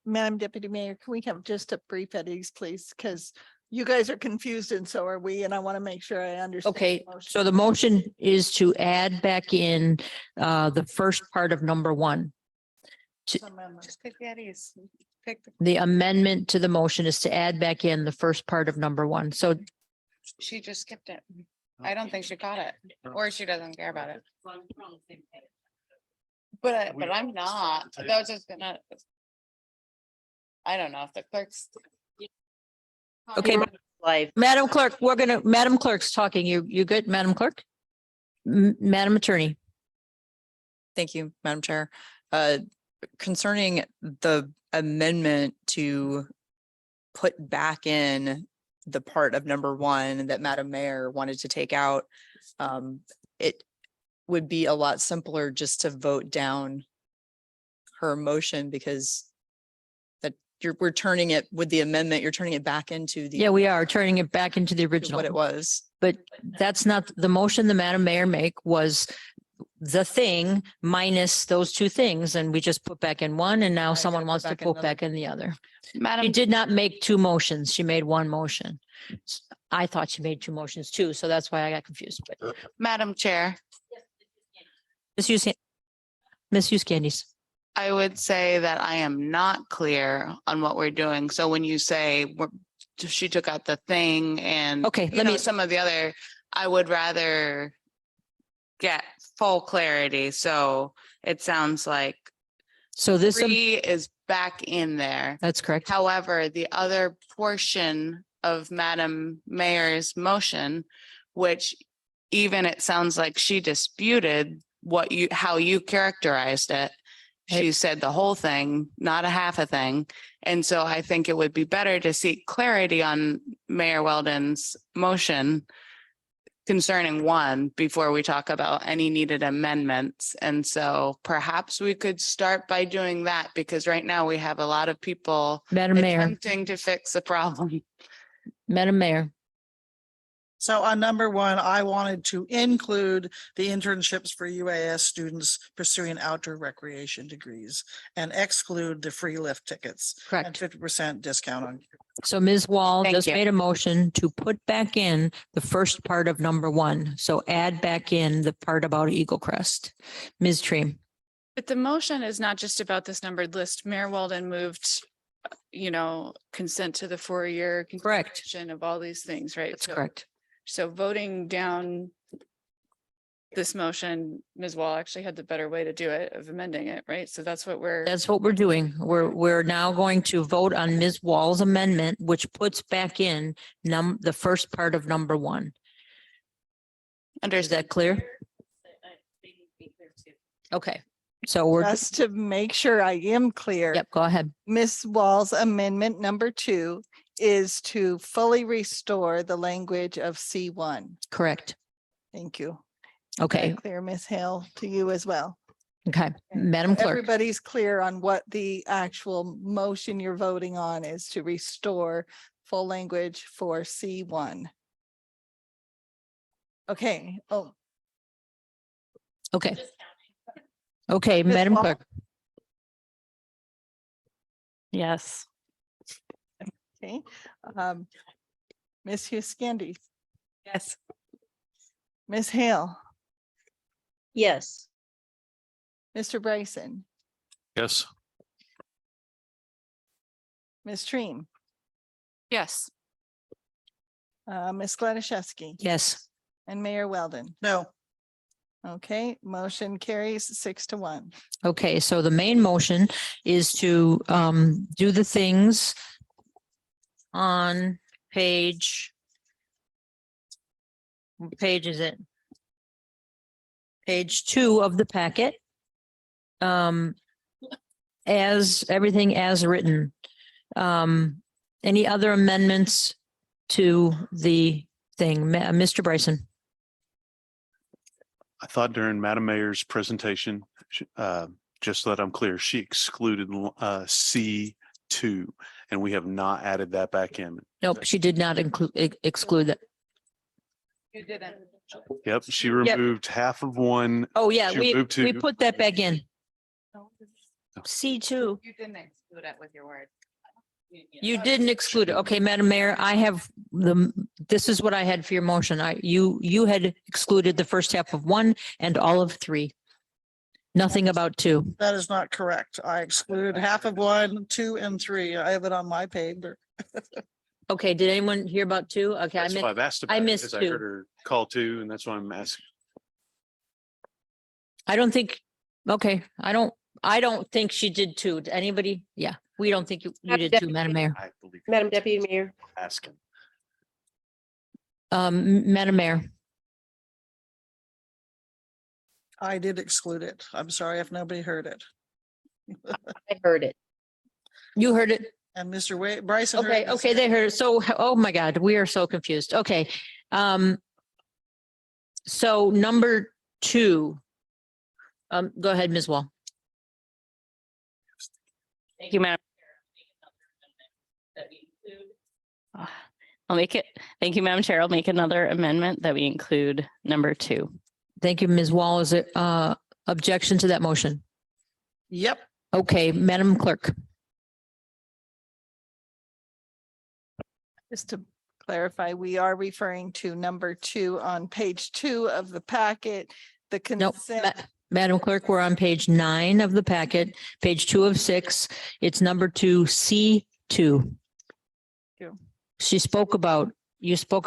Madam Deputy Mayor, can we have just a brief at ease, please? Because you guys are confused and so are we, and I want to make sure I understand. Okay, the motion. so the motion is to add back in the first part of number 1. Just pick that is. Pick the. The amendment to the motion is to add back in the first part of number 1. So She just skipped it. I don't think she caught it, or she doesn't care about it. But I'm not. That was just gonna. I don't know if the clerk's. Okay, Life. Madam Clerk, Madam Clerk's talking. You good, Madam Clerk? Madam Attorney. Thank you, Madam Chair. Concerning the amendment to put back in the part of number 1 that Madam Mayor wanted to take out, it would be a lot simpler just to vote down her motion, because that we're turning it with the amendment, you're turning it back into the. Yeah, we are turning it back into the to original. what it was. But that's not the motion the Madam Mayor was the thing minus those 2 things. And we just put back in 1 and now Right, someone gotta put wants to back in put another. back in the other. She Madam, did not make 2 motions. She made 1 motion. I thought she made 2 motions too. So that's why I got confused. But Madam Chair, Ms. Candies. I would say that I am not clear on what we're doing. So when you say she took out the thing and. Okay, you let know, me- some of the other, I would rather get full clarity. So it sounds like So this, 3 is back in there. that's correct. However, the other portion of Madam Mayor's motion, which even it sounds like she disputed how you characterized it. She said the whole thing, not a half a thing. And so I think it would be better to seek clarity on Mayor Weldon's motion concerning 1 before we talk about any needed amendments. And so perhaps we could start by doing that, because right now we have a lot of people Madam Mayor, attempting to fix the problem. Madam Mayor. So on number 1, I wanted to include the internships for UAS students pursuing outdoor recreation degrees and exclude the free lift tickets and Correct. 50% discount on. So Ms. Wall Thank just you. made a motion to put back in the first part of number 1. So add back in the part about Eagle Crest. Ms. Treem. But the motion is not just about this numbered list. Mayor Walden moved, consent to the 4-year. Correct. consideration of all these things, right? That's So- correct. So voting down this motion, Ms. Wall actually had the better way to do it of amending it, right? So that's what we're. That's what we're doing. We're now going to vote on Ms. Wall's amendment, which puts back in the first part of number 1. Is that clear? Okay, so we're, Just to make sure I am clear. yep, go ahead. Ms. Wall's amendment number 2 is to fully restore the language of C1. Correct. Thank you. Okay, Clear, Ms. Hale, to you as well. okay. Madam Clerk, Everybody's clear on what the actual motion you're voting on is to restore full language for C1. Okay, oh, okay. Okay, Ms. Madam Wall? Clerk, Yes. okay. Ms. Huskendi, Yes. Ms. Hale, Yes. Mr. Bryson, Yes. Ms. Treem, Yes. Ms. Gladysevsky, yes. and Mayor Weldon. No, Okay, motion carries 6-1. Okay, so the main motion is to do the things on page. What page is it? Page 2 of the packet. As everything as written. Any other amendments to the thing? Mr. Bryson? I thought during Madam Mayor's presentation, just so that I'm clear, she excluded C2, and we have not added that back in. Nope, she did not exclude that. You didn't. Yep, she removed half of 1. Oh, yeah, She we moved to- put that back in. C2. You didn't exclude it with your word. You didn't exclude it. Okay, Madam Mayor, I have this is what I had for your motion. You had excluded the first half of 1 and all of 3. Nothing about 2. that is not correct. I excluded half of 1, 2, and 3. I have it on my paper. Okay, did anyone hear about 2? Okay, That's why I've asked about it, missed because I 2. heard her call 2, and that's why I'm asking. I don't think, okay, I don't think she did 2. Did anybody? Yeah, we don't think you did 2, Madam Mayor. I believe Madam Deputy Mayor. asking. Madam Mayor, I did exclude it. I'm sorry if nobody heard it. I heard it. you heard it. And Mr. Bryson. heard Okay, it. okay, they heard it. So, oh my God, we are so confused. Okay. So number 2. Go ahead, Ms. Wall. Thank you, Madam. I'll make it. Thank you, Madam Chair. I'll make another amendment that we include number 2. Thank you, Ms. Wall. Is it objection to that motion? Yep, Okay, Madam Clerk. Just to clarify, we are referring to number 2 on page 2 of the packet. The Nope. consent, Madam Clerk, we're on page 9 of the packet, page 2 of 6. It's number 2, C2. You. You spoke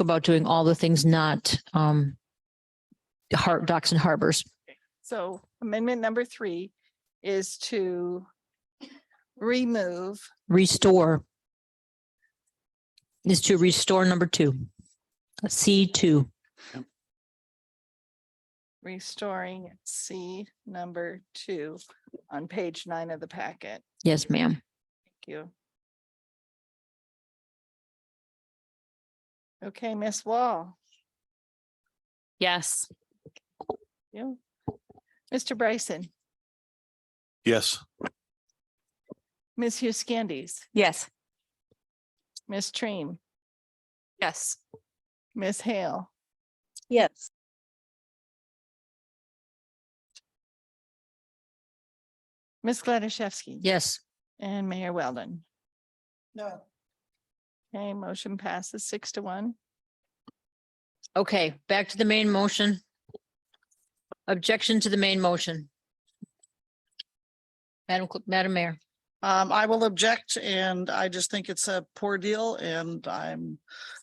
about doing all the things not docks and harbors. so amendment number 3 is to remove Restore is to restore number 2. C2. restoring C number 2 on page 9 of the packet. Yes, ma'am. Thank you. Okay, Ms. Wall, Yes. you. Mr. Bryson, Yes. Ms. Huskandies, Yes. Ms. Treem, Yes. Ms. Hale, Yes. Ms. Gladysevsky. Yes. And Mayor Weldon. no, Okay, motion passes 6-1. Okay, back to the main motion. Objection to the main motion. Madam Mayor. I will object, and I just think it's a poor deal, and I'm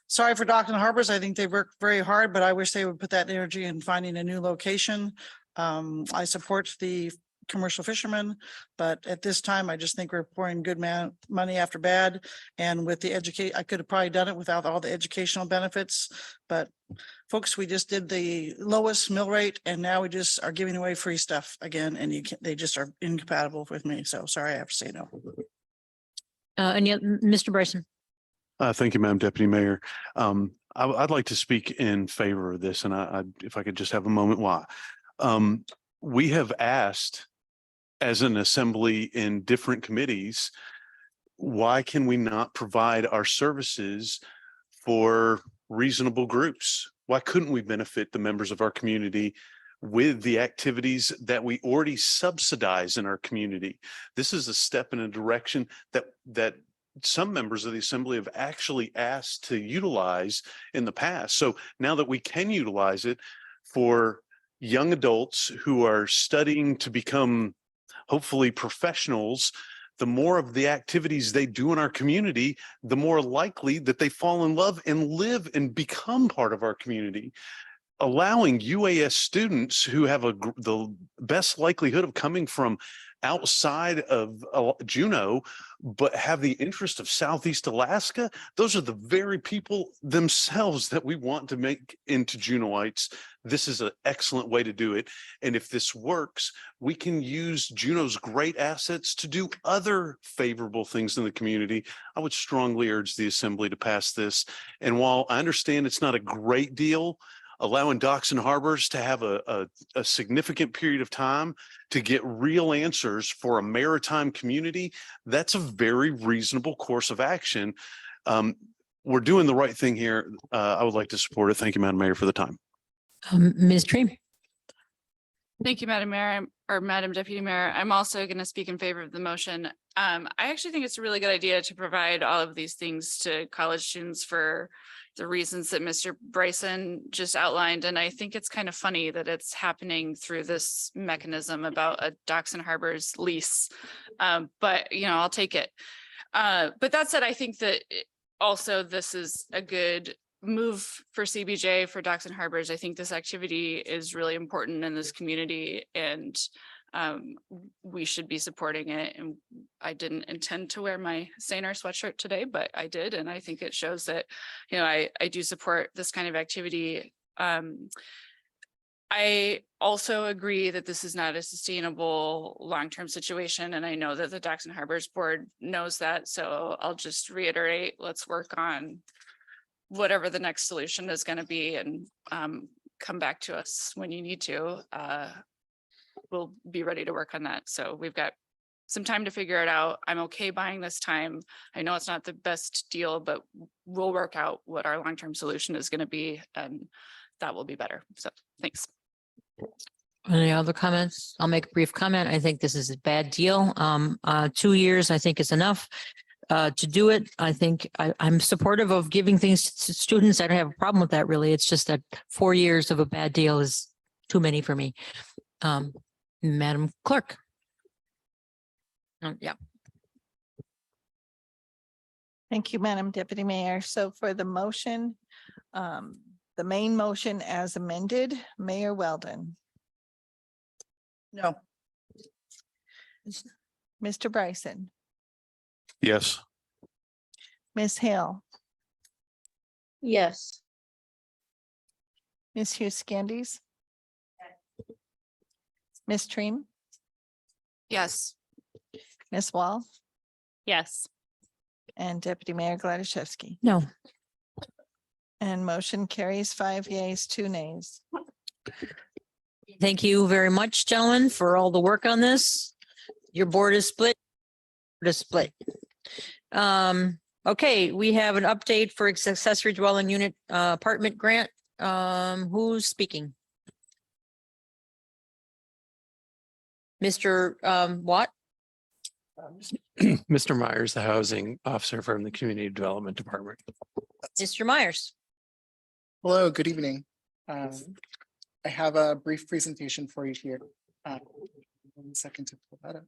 sorry for Dock and Harbors. I think they worked very hard, but I wish they would put that energy in finding a new location. I support the commercial fishermen, but at this time, I just think we're pouring good money after bad. And with the I could have probably done it without all the educational benefits, but folks, we just did the lowest mill rate and now we just are giving away free stuff again, and they just are incompatible with me. So sorry, I have to say no. And yet, Mr. Bryson. Thank you, Madam Deputy Mayor. I'd like to speak in favor of this, and if I could just have a moment, why? We have asked as an assembly in different committees, why can we not provide our services for reasonable groups? Why couldn't we benefit the members of our community with the activities that we already subsidize in our community? This is a step in a direction that some members of the assembly have actually asked to utilize in the past. So now that we can utilize it for young adults who are studying to become hopefully professionals, the more of the activities they do in our community, the more likely that they fall in love and live and become part of our community. Allowing UAS students who have the best likelihood of coming from outside of Juneau, but have the interest of Southeast Alaska, those are the very people themselves that we want to make into Juneauites. This is an excellent way to do it. And if this works, we can use Juneau's great assets to do other favorable things in the community. I would strongly urge the Assembly to pass this. And while I understand it's not a great deal, allowing Docks and Harbors to have a significant period of time to get real answers for a maritime community, that's a very reasonable course of action. We're doing the right thing here. I would like to support it. Thank you, Madam Mayor, for the time. Ms. Dream. Thank you, Madam Mayor, or Madam Deputy Mayor. I'm also going to speak in favor of the motion. I actually think it's a really good idea to provide all of these things to college students for the reasons that Mr. Bryson just outlined. And I think it's kind of funny that it's happening through this mechanism about a Docks and Harbors lease. But, I'll take it. But that said, I think that also this is a good move for CBJ, for Docks and Harbors. I think this activity is really important in this community, and we should be supporting it. And I didn't intend to wear my Sainer sweatshirt today, but I did, and I think it shows that I do support this kind of activity. I also agree that this is not a sustainable long-term situation, and I know that the Docks and Harbors Board knows that. So I'll just reiterate: let's work on whatever the next solution is going to be, and come back to us when you need to. We'll be ready to work on that. So we've got some time to figure it out. I'm okay buying this time. I know it's not the best deal, but we'll work out what our long-term solution is going to be, and that will be better. So thanks. Any other comments? I'll make a brief comment. I think this is a bad deal. 2 years, I think, is enough to do it. I think I'm supportive of giving things to students. I don't have a problem with that, really. It's just that 4 years of a bad deal is too many for me. Madam Clerk. Yeah. Thank you, Madam Deputy Mayor. So for the motion, the main motion as amended, Mayor Weldon, No. Mr. Bryson, Yes. Ms. Hale, Yes. Ms. Hughes Candies, Ms. Treem, Yes. Ms. Wall, Yes. and Deputy Mayor Gladys. No. And motion carries 5 yeas, 2 nays. Thank you very much, gentlemen, for all the work on this. Your board is split. Okay, we have an update for accessory dwelling unit apartment grant. Who's speaking? Mr. Watt? Mr. Myers, the housing officer from the Community Development Department. Mr. Myers? Hello, good evening. I have a brief presentation for you here. 1 second to pull that up.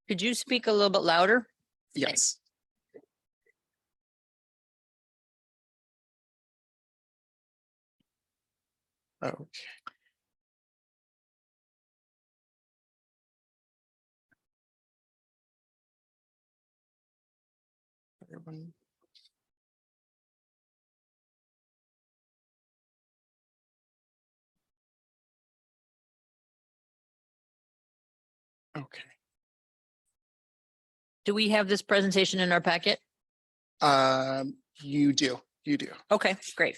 Could you speak a little bit louder? Yes. Okay. Everyone. Okay. Do we have this presentation in our packet? You do. Okay, great.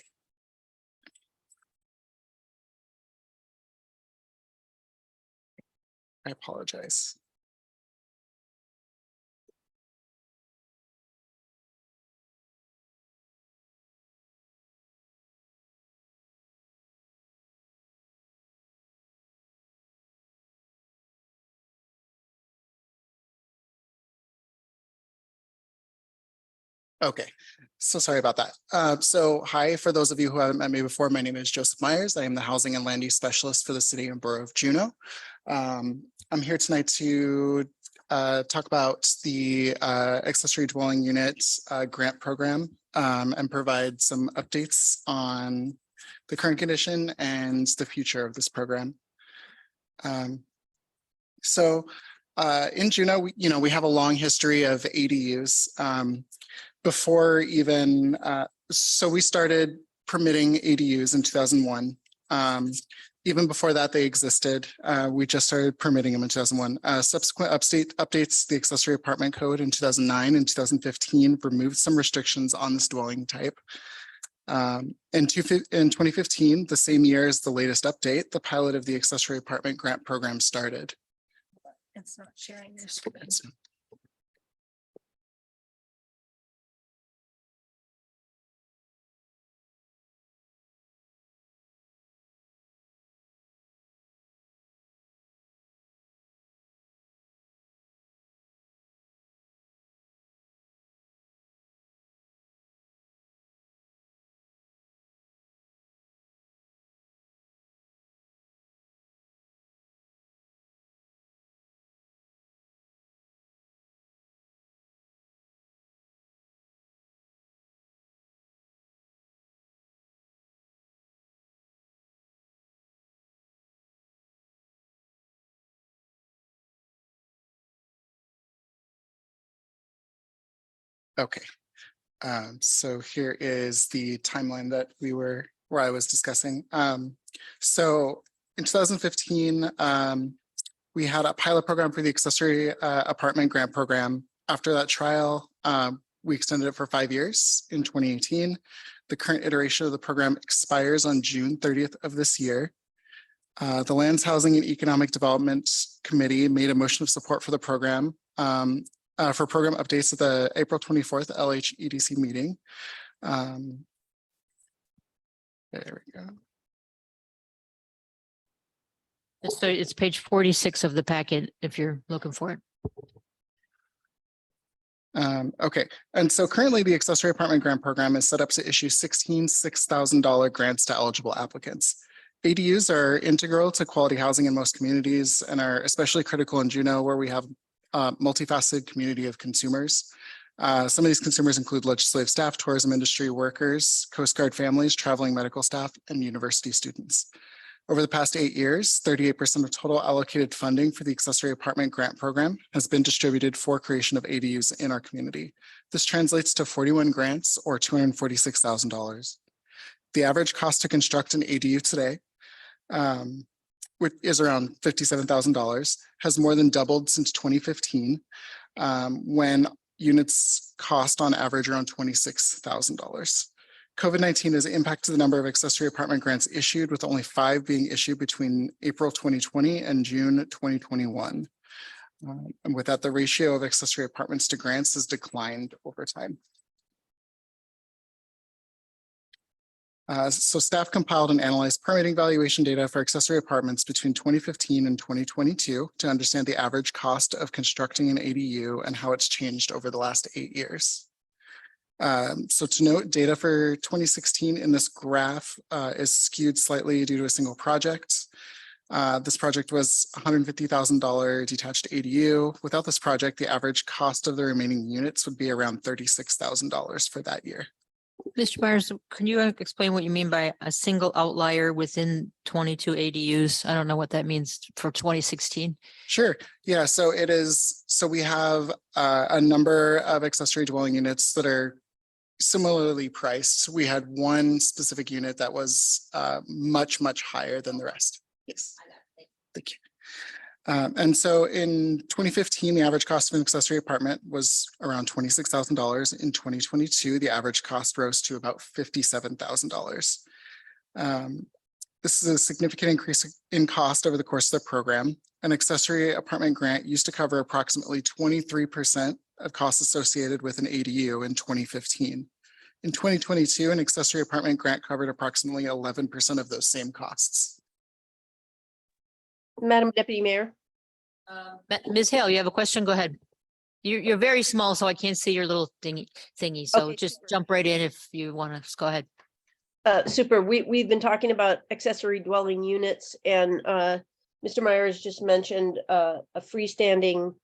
I apologize. Okay, so sorry about that. So hi, for those of you who haven't met me before, my name is Joseph Myers. I am the Housing and Land Use Specialist for the City and Borough of Juneau. I'm here tonight to talk about the accessory dwelling unit grant program and provide some updates on the current condition and the future of this program. So in Juneau, we have a long history of ADUs. Before even, so we started permitting ADUs in 2001. Even before that, they existed. We just started permitting them in 2001. Subsequent updates, the accessory apartment code in 2009 and 2015 removed some restrictions on this dwelling type. In 2015, the same year as the latest update, the pilot of the accessory apartment grant program started. It's not sharing your screen. Okay, so here is the timeline that where I was discussing. So in 2015, we had a pilot program for the accessory apartment grant program. After that trial, we extended it for 5 years in 2018. The current iteration of the program expires on June 30th of this year. The Lands, Housing and Economic Development Committee made a motion of support for the program. For program updates at the April 24th LHEDC meeting. There we go. So it's page 46 of the packet if you're looking for it. Okay, and so currently the accessory apartment grant program is set up to issue 16 $6,000 grants to eligible applicants. ADUs are integral to quality housing in most communities and are especially critical in Juneau, where we have multifaceted community of consumers. Some of these consumers include legislative staff, tourism industry workers, Coast Guard families, traveling medical staff, and university students. Over the past 8 years, 38% of total allocated funding for the accessory apartment grant program has been distributed for creation of ADUs in our community. This translates to 41 grants or $246,000. The average cost to construct an ADU today, which is around $57,000, has more than doubled since 2015, when units cost on average around $26,000. COVID-19 has impacted the number of accessory apartment grants issued, with only 5 being issued between April 2020 and June 2021. And with that, the ratio of accessory apartments to grants has declined over time. So staff compiled and analyzed permitting valuation data for accessory apartments between 2015 and 2022 to understand the average cost of constructing an ADU and how it's changed over the last 8 years. So to note, data for 2016 in this graph is skewed slightly due to a single project. This project was $150,000 detached ADU. Without this project, the average cost of the remaining units would be around $36,000 for that year. Mr. Myers, can you explain what you mean by a single outlier within 22 ADUs? I don't know what that means for 2016. Sure. Yeah, so it is, so we have a number of accessory dwelling units that are similarly priced. We had one specific unit that was much, much higher than the rest. Yes. Thank you. And so in 2015, the average cost of an accessory apartment was around $26,000. In 2022, the average cost rose to about $57,000. This is a significant increase in cost over the course of the program. An accessory apartment grant used to cover approximately 23% of costs associated with an ADU in 2015. In 2022, an accessory apartment grant covered approximately 11% of those same costs. Madam Deputy Mayor. Ms. Hale, you have a question? Go ahead. You're very small, so I can't see your little thingy. So Okay, just super. jump right in if you want to. Go ahead. Super. We've been talking about accessory dwelling units and Mr. Myers just mentioned a freestanding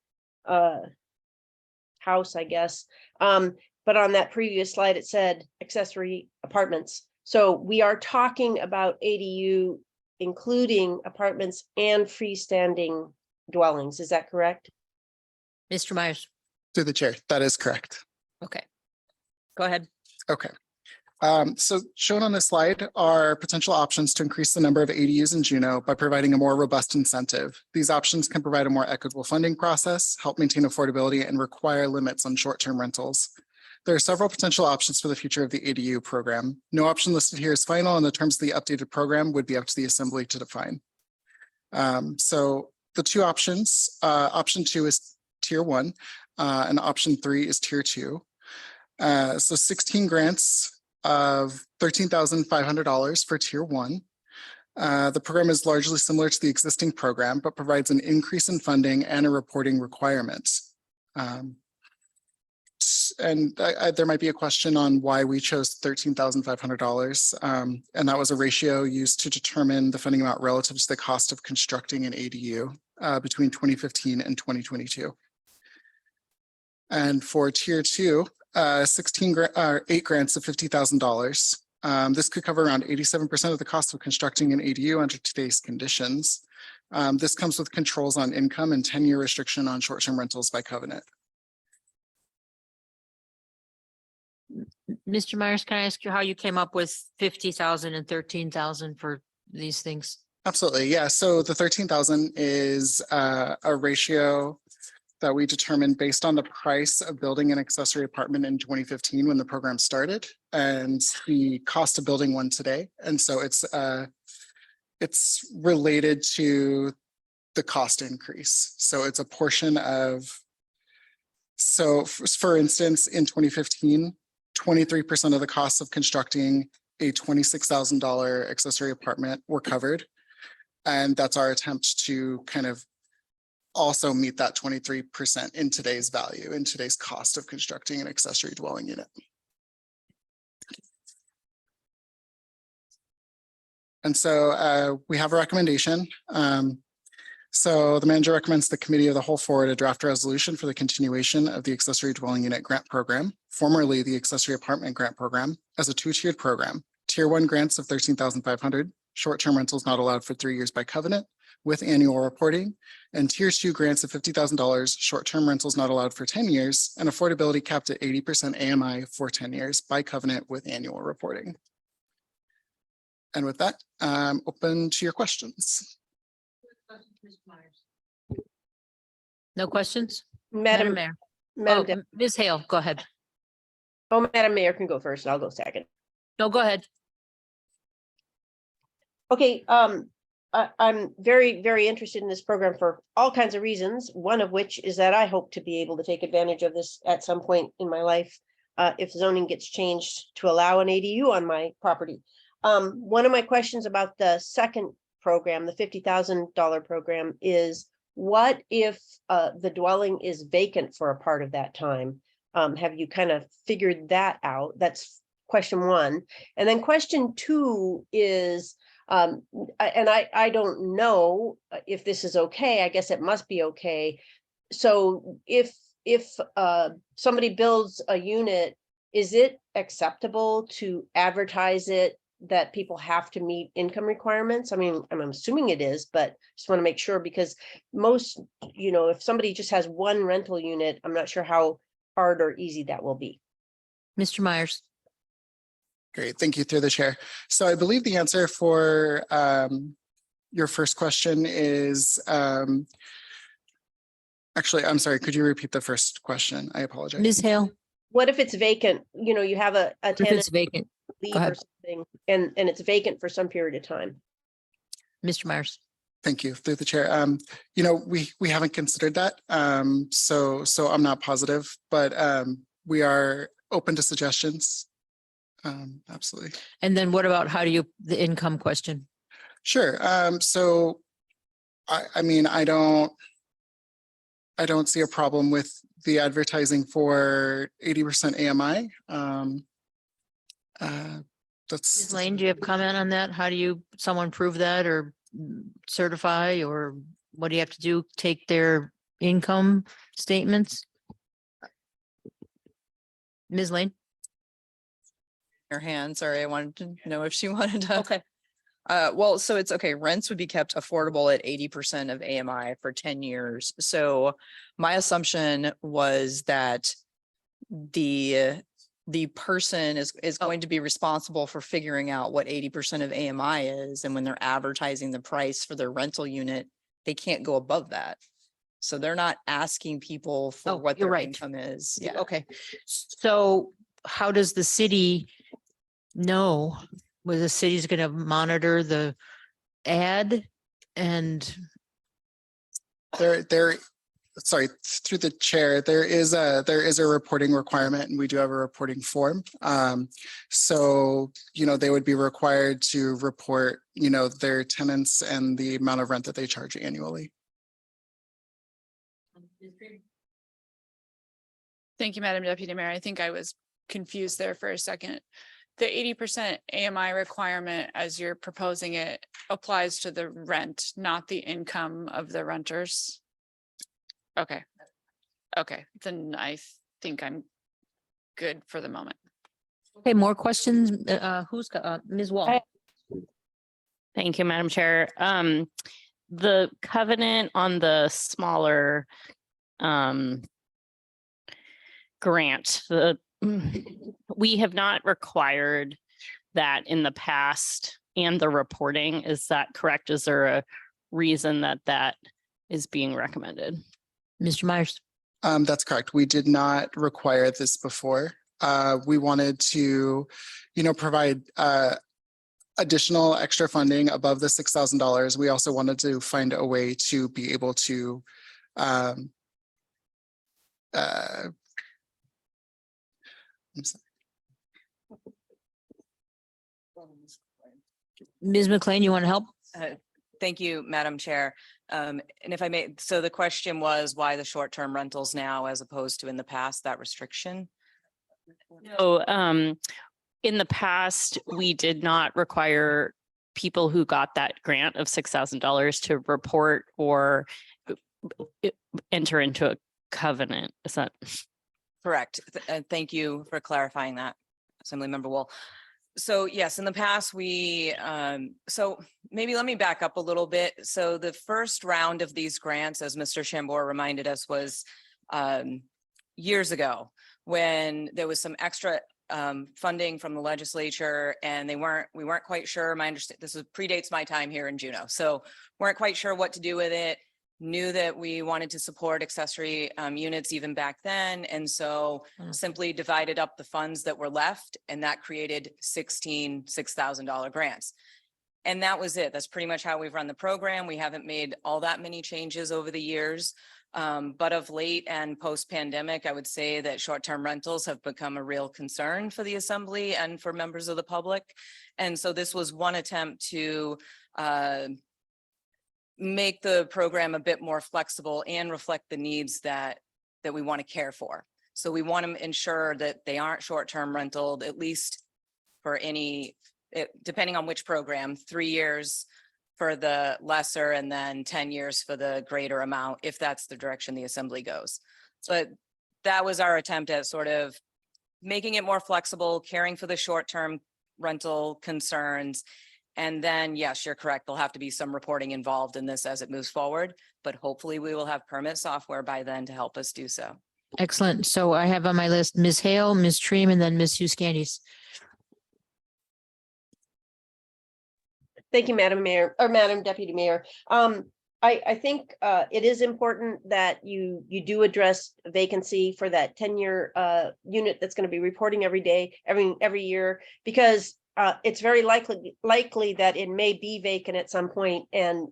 house, I guess. But on that previous slide, it said accessory apartments. So we are talking about ADU, including apartments and freestanding dwellings. Is that correct? Mr. Myers. Through the chair, that is correct. Okay. Go ahead. Okay. So shown on this slide are potential options to increase the number of ADUs in Juneau by providing a more robust incentive. These options can provide a more equitable funding process, help maintain affordability, and require limits on short-term rentals. There are several potential options for the future of the ADU program. No option listed here is final, and the terms of the updated program would be up to the Assembly to define. So the two options, option 2 is tier 1, and option 3 is tier 2. So 16 grants of $13,500 for tier 1. The program is largely similar to the existing program, but provides an increase in funding and a reporting requirement. And there might be a question on why we chose $13,500. And that was a ratio used to determine the funding amount relative to the cost of constructing an ADU between 2015 and 2022. And for tier 2, 8 grants of $50,000. This could cover around 87% of the cost of constructing an ADU under today's conditions. This comes with controls on income and 10-year restriction on short-term rentals by covenant. Mr. Myers, can I ask you how you came up with 50,000 and 13,000 for these things? Absolutely, yeah. So the 13,000 is a ratio that we determined based on the price of building an accessory apartment in 2015 when the program started and the cost of building one today. And so it's related to the cost increase. So it's a portion of, so for instance, in 2015, 23% of the costs of constructing a $26,000 accessory apartment were covered. And that's our attempt to kind of also meet that 23% in today's value, in today's cost of constructing an accessory dwelling unit. And so we have a recommendation. So the manager recommends the committee of the whole forward a draft resolution for the continuation of the accessory dwelling unit grant program, formerly the accessory apartment grant program, as a 2-tiered program. Tier 1 grants of $13,500, short-term rentals not allowed for 3 years by covenant with annual reporting, and tier 2 grants of $50,000, short-term rentals not allowed for 10 years, and affordability capped at 80% AMI for 10 years by covenant with annual reporting. And with that, I'm open to your questions. No questions? Madam Mayor. Madam Oh, Dep- Ms. Hale, go ahead. Oh, Madam Mayor can go first. I'll go second. No, go ahead. Okay, I'm very, very interested in this program for all kinds of reasons. One of which is that I hope to be able to take advantage of this at some point in my life. If zoning gets changed to allow an ADU on my property. One of my questions about the second program, the $50,000 program, is what if the dwelling is vacant for a part of that time? Have you kind of figured that out? That's question 1. And then question 2 is, and I don't know if this is okay. I guess it must be okay. So if somebody builds a unit is it acceptable to advertise it that people have to meet income requirements? I mean, I'm assuming it is, but just want to make sure because most, if somebody just has one rental unit, I'm not sure how hard or easy that will be. Mr. Myers. Great, thank you through the chair. So I believe the answer for your first question is, actually, I'm sorry, could you repeat the first question? I apologize. Ms. Hale, What if it's vacant? You have a if tenant it's vacant, leave or ahead. something, and it's vacant for some period of time. Mr. Myers. Thank you through the chair. We haven't considered that. So I'm not positive, but we are open to suggestions. Absolutely. And then what about the income question? Sure. So I mean, I don't see a problem with the advertising for 80% AMI. Ms. Lane, do you have comment on that? How do someone prove that or certify, or what do you have to do? Take their income statements? Ms. Lane? Your hand, sorry, I wanted to know if she wanted to. Okay. Well, so it's okay. Rents would be kept affordable at 80% of AMI for 10 years. So my assumption was that the person is going to be responsible for figuring out what 80% of AMI is. And when they're advertising the price for their rental unit, they can't go above that. So they're not asking people for Oh, what you're their right. income is. Yeah. Okay. So how does the city know whether the city's going to monitor the ad? And Sorry, through the chair, there is a reporting requirement, and we do have a reporting form. So, they would be required to report, their tenants and the amount of rent that they charge annually. Thank you, Madam Deputy Mayor. I think I was confused there for a second. The 80% AMI requirement, as you're proposing it, applies to the rent, not the income of the renters. Okay. Okay, then I think I'm good for the moment. okay, more questions? Who's got, Ms. Wall? Thank you, Madam Chair. The covenant on the smaller grant, we have not required that in the past and the reporting. Is that correct? Is there a reason that is being recommended? Mr. Myers? That's correct. We did not require this before. We wanted to, provide additional extra funding above the $6,000. We also wanted to find a way to be able to I'm sorry. Ms. McLean, you want to help? Thank you, Madam Chair. And if I may, so the question was why the short-term rentals now as opposed to in the past, that restriction? So in the past, we did not require people who got that grant of $6,000 to report or enter into a covenant. Is that? Correct. Thank you for clarifying that, Assemblymember Wool. So yes, in the past, so maybe let me back up a little bit. So the first round of these grants, as Mr. Chambor reminded us, was years ago when there was some extra funding from the legislature, and we weren't quite sure. This predates my time here in Juneau, so weren't quite sure what to do with it. Knew that we wanted to support accessory units even back then. And so simply divided up the funds that were left, and that created 16 $6,000 grants. And that was it. That's pretty much how we've run the program. We haven't made all that many changes over the years. But of late and post-pandemic, I would say that short-term rentals have become a real concern for the Assembly and for members of the public. And so this was one attempt to make the program a bit more flexible and reflect the needs that we want to care for. So we want to ensure that they aren't short-term rental, at least for depending on which program, 3 years for the lesser and then 10 years for the greater amount, if that's the direction the Assembly goes. But that was our attempt at sort of making it more flexible, caring for the short-term rental concerns. And then, yes, you're correct. There'll have to be some reporting involved in this as it moves forward, but hopefully we will have permit software by then to help us do so. Excellent. So I have on my list, Ms. Hale, Ms. Treem, and then Ms. Hughes-Candies. Thank you, Madam Mayor, or Madam Deputy Mayor. I think it is important that you do address vacancy for that 10-year unit that's going to be reporting every day, every year, because it's very likely that it may be vacant at some point, and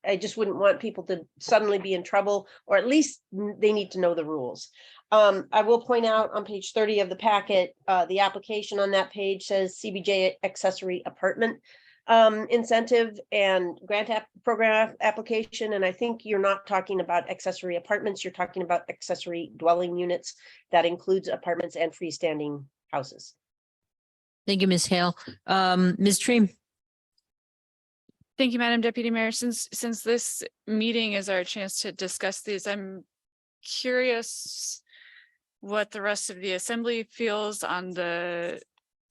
I just wouldn't want people to suddenly be in trouble, or at least they need to know the rules. I will point out on page 30 of the packet, the application on that page says CBJ accessory apartment incentive and grant program application. And I think you're not talking about accessory apartments. You're talking about accessory dwelling units. That includes apartments and freestanding houses. Thank you, Ms. Hale. Ms. Treem. Thank you, Madam Deputy Mayor. Since this meeting is our chance to discuss these, I'm curious what the rest of the assembly feels on the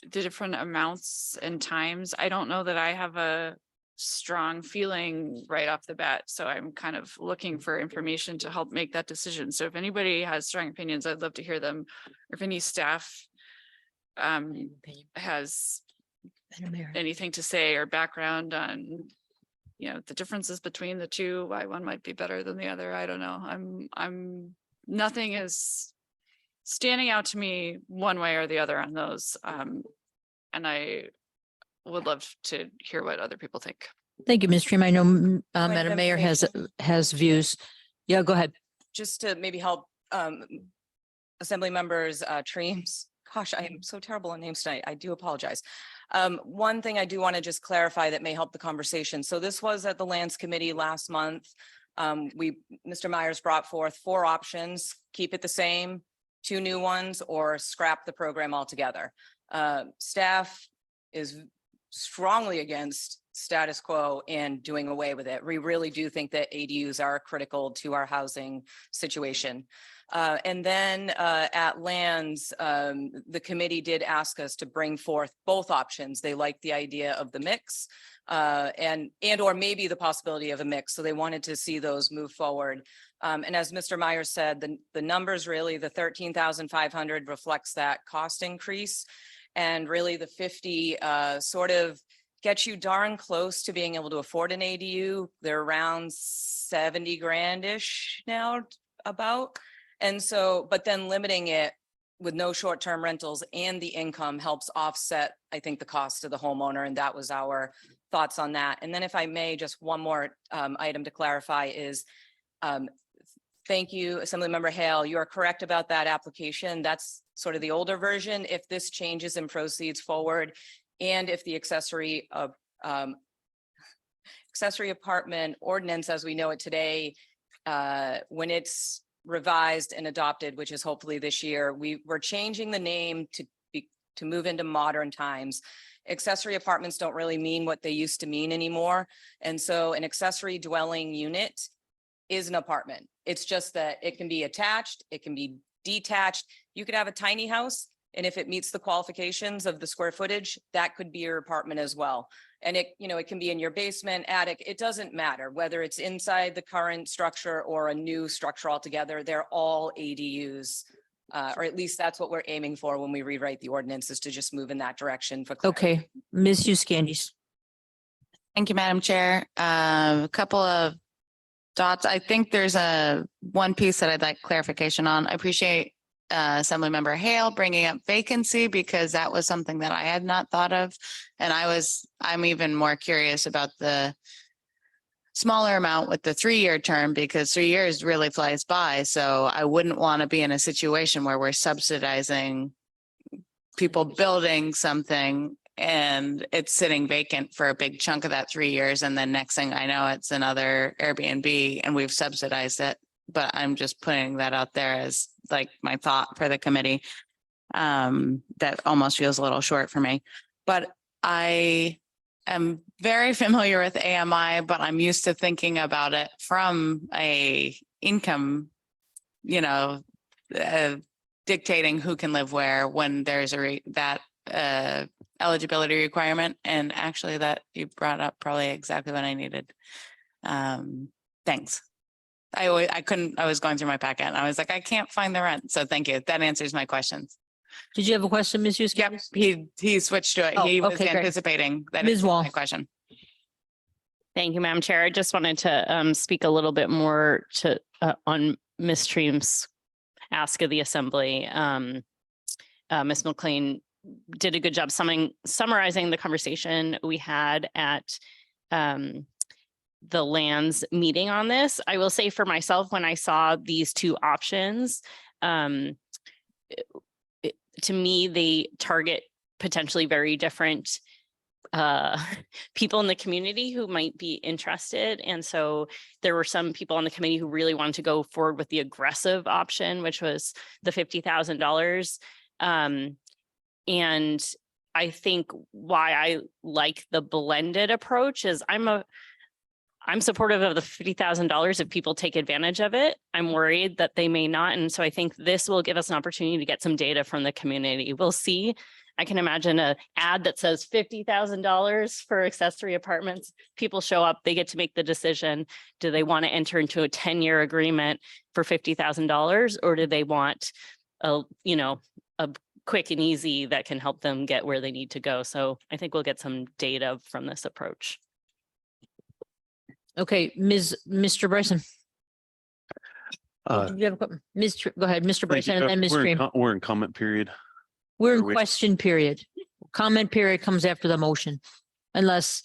different amounts and times. I don't know that I have a strong feeling right off the bat, so I'm kind of looking for information to help make that decision. So if anybody has strong opinions, I'd love to hear them. Or if any staff has anything to say or background on, you know, the differences between the two, why one might be better than the other. I don't know. I'm nothing is standing out to me one way or the other on those. And I would love to hear what other people think. Thank you, Ms. Treem. I know Point of Madam Mayor has information. views. Yeah, go ahead. Just to maybe help Assembly members, Treems. Gosh, I am so terrible on names tonight. I do apologize. One thing I do want to just clarify that may help the conversation. So this was at the Lands Committee last month. Mr. Myers brought forth 4 options: keep it the same, 2 new ones, or scrap the program altogether. Staff is strongly against status quo and doing away with it. We really do think that ADUs are critical to our housing situation. And then at Lands, the committee did ask us to bring forth both options. They liked the idea of the mix and or maybe the possibility of a mix. So they wanted to see those move forward. And as Mr. Myers said, the numbers really, the 13,500 reflects that cost increase. And really the 50 sort of gets you darn close to being able to afford an ADU. They're around 70 grand-ish now about. And so, but then limiting it with no short-term rentals and the income helps offset, I think, the cost to the homeowner. And that was our thoughts on that. And then if I may, just one more item to clarify is, thank you, Assemblymember Hale. You are correct about that application. That's sort of the older version. If this changes and proceeds forward, and if the accessory apartment ordinance as we know it today, when it's revised and adopted, which is hopefully this year, we're changing the name to move into modern times. Accessory apartments don't really mean what they used to mean anymore. And so an accessory dwelling unit is an apartment. It's just that it can be attached, it can be detached. You could have a tiny house, and if it meets the qualifications of the square footage, that could be your apartment as well. And it, you know, it can be in your basement, attic. It doesn't matter whether it's inside the current structure or a new structure altogether. They're all ADUs, or at least that's what we're aiming for when we rewrite the ordinance, is to just move in that direction for clarity. Okay, Ms. Hughes-Candies. Thank you, Madam Chair. A couple of thoughts. I think there's one piece that I'd like clarification on. I appreciate Assemblymember Hale bringing up vacancy, because that was something that I had not thought of. And I'm even more curious about the smaller amount with the 3-year term, because 3 years really flies by. So I wouldn't want to be in a situation where we're subsidizing people building something and it's sitting vacant for a big chunk of that 3 years. And then next thing I know, it's another Airbnb and we've subsidized it. But I'm just putting that out there as like my thought for the committee. That almost feels a little short for me, but I am very familiar with AMI, but I'm used to thinking about it from a income, dictating who can live where when there's that eligibility requirement. And actually that you brought up probably exactly what I needed. Thanks. I was going through my packet and I was like, I can't find the rent. So thank you. That answers my questions. Did you have a question, Ms. Yuskis? Yep, he switched to it. Oh, He was okay, great. anticipating that. Ms. answers Wall. my question. Thank you, Madam Chair. I just wanted to speak a little bit more to on Ms. Treem's ask of the Assembly. Ms. McLean did a good job summarizing the conversation we had at the lands meeting on this. I will say for myself, when I saw these two options, to me, they target potentially very different people in the community who might be interested. And so there were some people on the committee who really wanted to go forward with the aggressive option, which was the $50,000. And I think why I like the blended approach is I'm supportive of the $50,000 if people take advantage of it. I'm worried that they may not. And so I think this will give us an opportunity to get some data from the community. We'll see. I can imagine an ad that says $50,000 for accessory apartments. People show up, they get to make the decision. Do they want to enter into a 10-year agreement for $50,000, or do they want a quick and easy that can help them get where they need to go? So I think we'll get some data from this approach. Okay, Mr. Bryson. Did you have a que- Ms. Tr- Go ahead, Mr. Thank you. Bryson, and then Ms. Stream. We're in comment period. We're in we- question period. Comment period comes after the motion, unless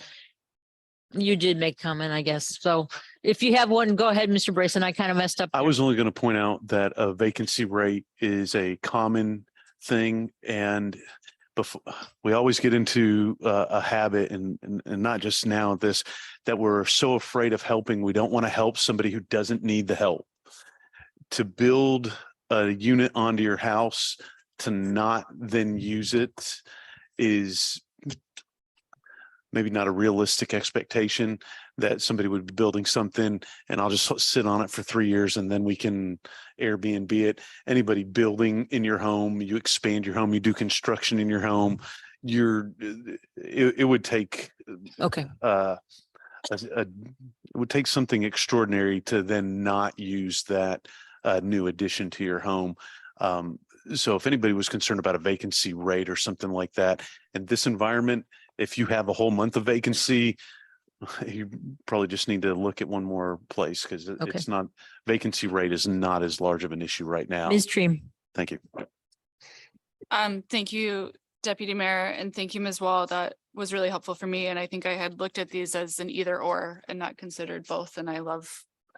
you did make comment, I guess. So if you have one, go ahead, Mr. Bryson. I kind of messed up. I there. was only going to point out that a vacancy rate is a common thing, and before we always get into a habit, and not just now this, that we're so afraid of helping. We don't want to help somebody who doesn't need the help. To build a unit onto your house, to not then use it is maybe not a realistic expectation that somebody would be building something and I'll just sit on it for 3 years and then we can Airbnb it. Anybody building in your home, you expand your home, you do construction in your home, it would take Okay, it would take something extraordinary to then not use that new addition to your home. So if anybody was concerned about a vacancy rate or something like that, in this environment, if you have a whole month of vacancy, you probably just need to look at one more place because Okay. it's not, vacancy rate is not as large of an issue right now. Ms. Stream. Thank you. Thank you, Deputy Mayor, and thank you, Ms. Wall. That was really helpful for me. And I think I had looked at these as an either or and not considered both. And I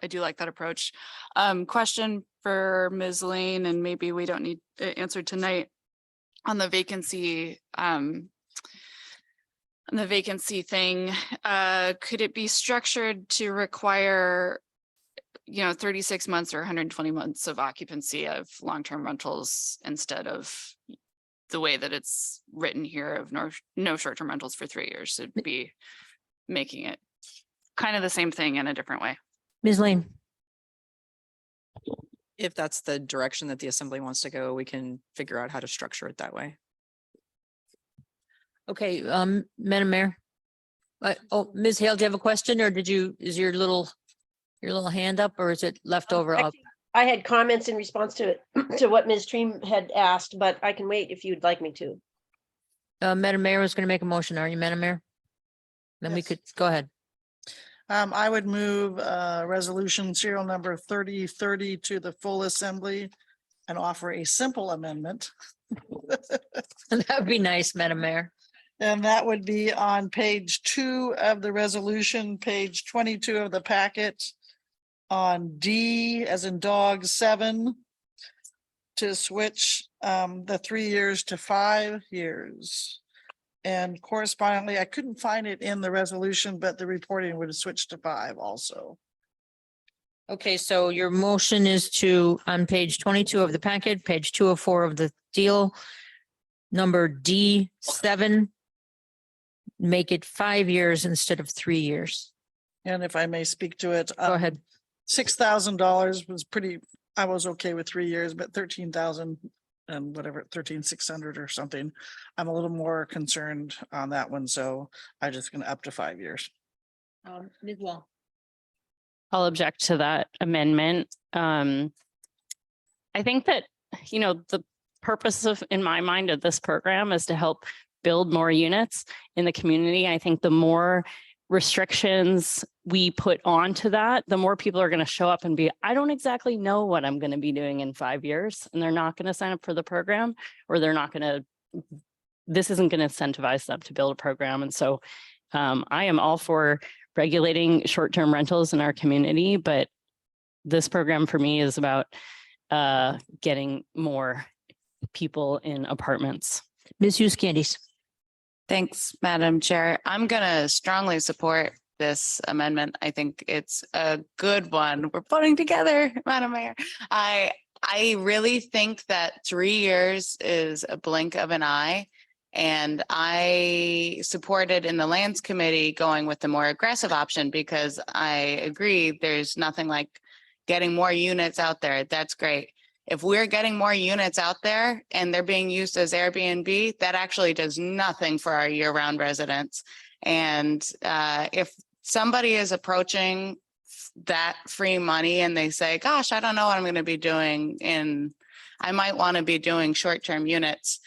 do like that approach. Question for Ms. Lane, and maybe we don't need it answered tonight on the vacancy. On the vacancy thing, could it be structured to require 36 months or 120 months of occupancy of long-term rentals instead of the way that it's written here of no short-term rentals for 3 years? It'd be making it kind of the same thing in a different way. Ms. Lane. If that's the direction that the Assembly wants to go, we can figure out how to structure it that way. Okay, Madam Mayor. Ms. Hale, do you have a question, or is your little hand up, or is it left over up? I had comments in response to what Ms. Treem had asked, but I can wait if you'd like me to. Madam Mayor was going to make a motion. Are you, Madam Mayor? Then we Yes. could go ahead. I would move resolution serial number 3030 to the full Assembly and offer a simple amendment. That'd be nice, Madam Mayor. And that would be on page 2 of the resolution, page 22 of the packet. On D as in dog 7. To switch the 3 years to 5 years. And correspondingly, I couldn't find it in the resolution, but the reporting would have switched to 5 also. Okay, so your motion is to, on page 22 of the packet, page 204 of the deal, number D7, make it 5 years instead of 3 years. And if I may speak to it. Go ahead. $6,000 was pretty, I was okay with 3 years, but 13,000 and whatever, 13,600 or something. I'm a little more concerned on that one, so I just gonna up to 5 years. Ms. Wall. I'll object to that amendment. I think that, the purpose of, in my mind, of this program is to help build more units in the community. I think the more restrictions we put onto that, the more people are going to show up and be, I don't exactly know what I'm going to be doing in 5 years, and they're not going to sign up for the program, or they're not going to, this isn't going to incentivize them to build a program. And so I am all for regulating short-term rentals in our community, but this program for me is about getting more people in apartments. Ms. Hughes Candies. Thanks, Madam Chair. I'm gonna strongly support this amendment. I think it's a good one. We're putting together, Madam Mayor. I really think that 3 years is a blink of an eye. And I supported in the Lands Committee going with the more aggressive option because I agree there's nothing like getting more units out there. That's great. If we're getting more units out there and they're being used as Airbnb, that actually does nothing for our year-round residents. And if somebody is approaching that free money and they say, gosh, I don't know what I'm going to be doing, and I might want to be doing short-term units,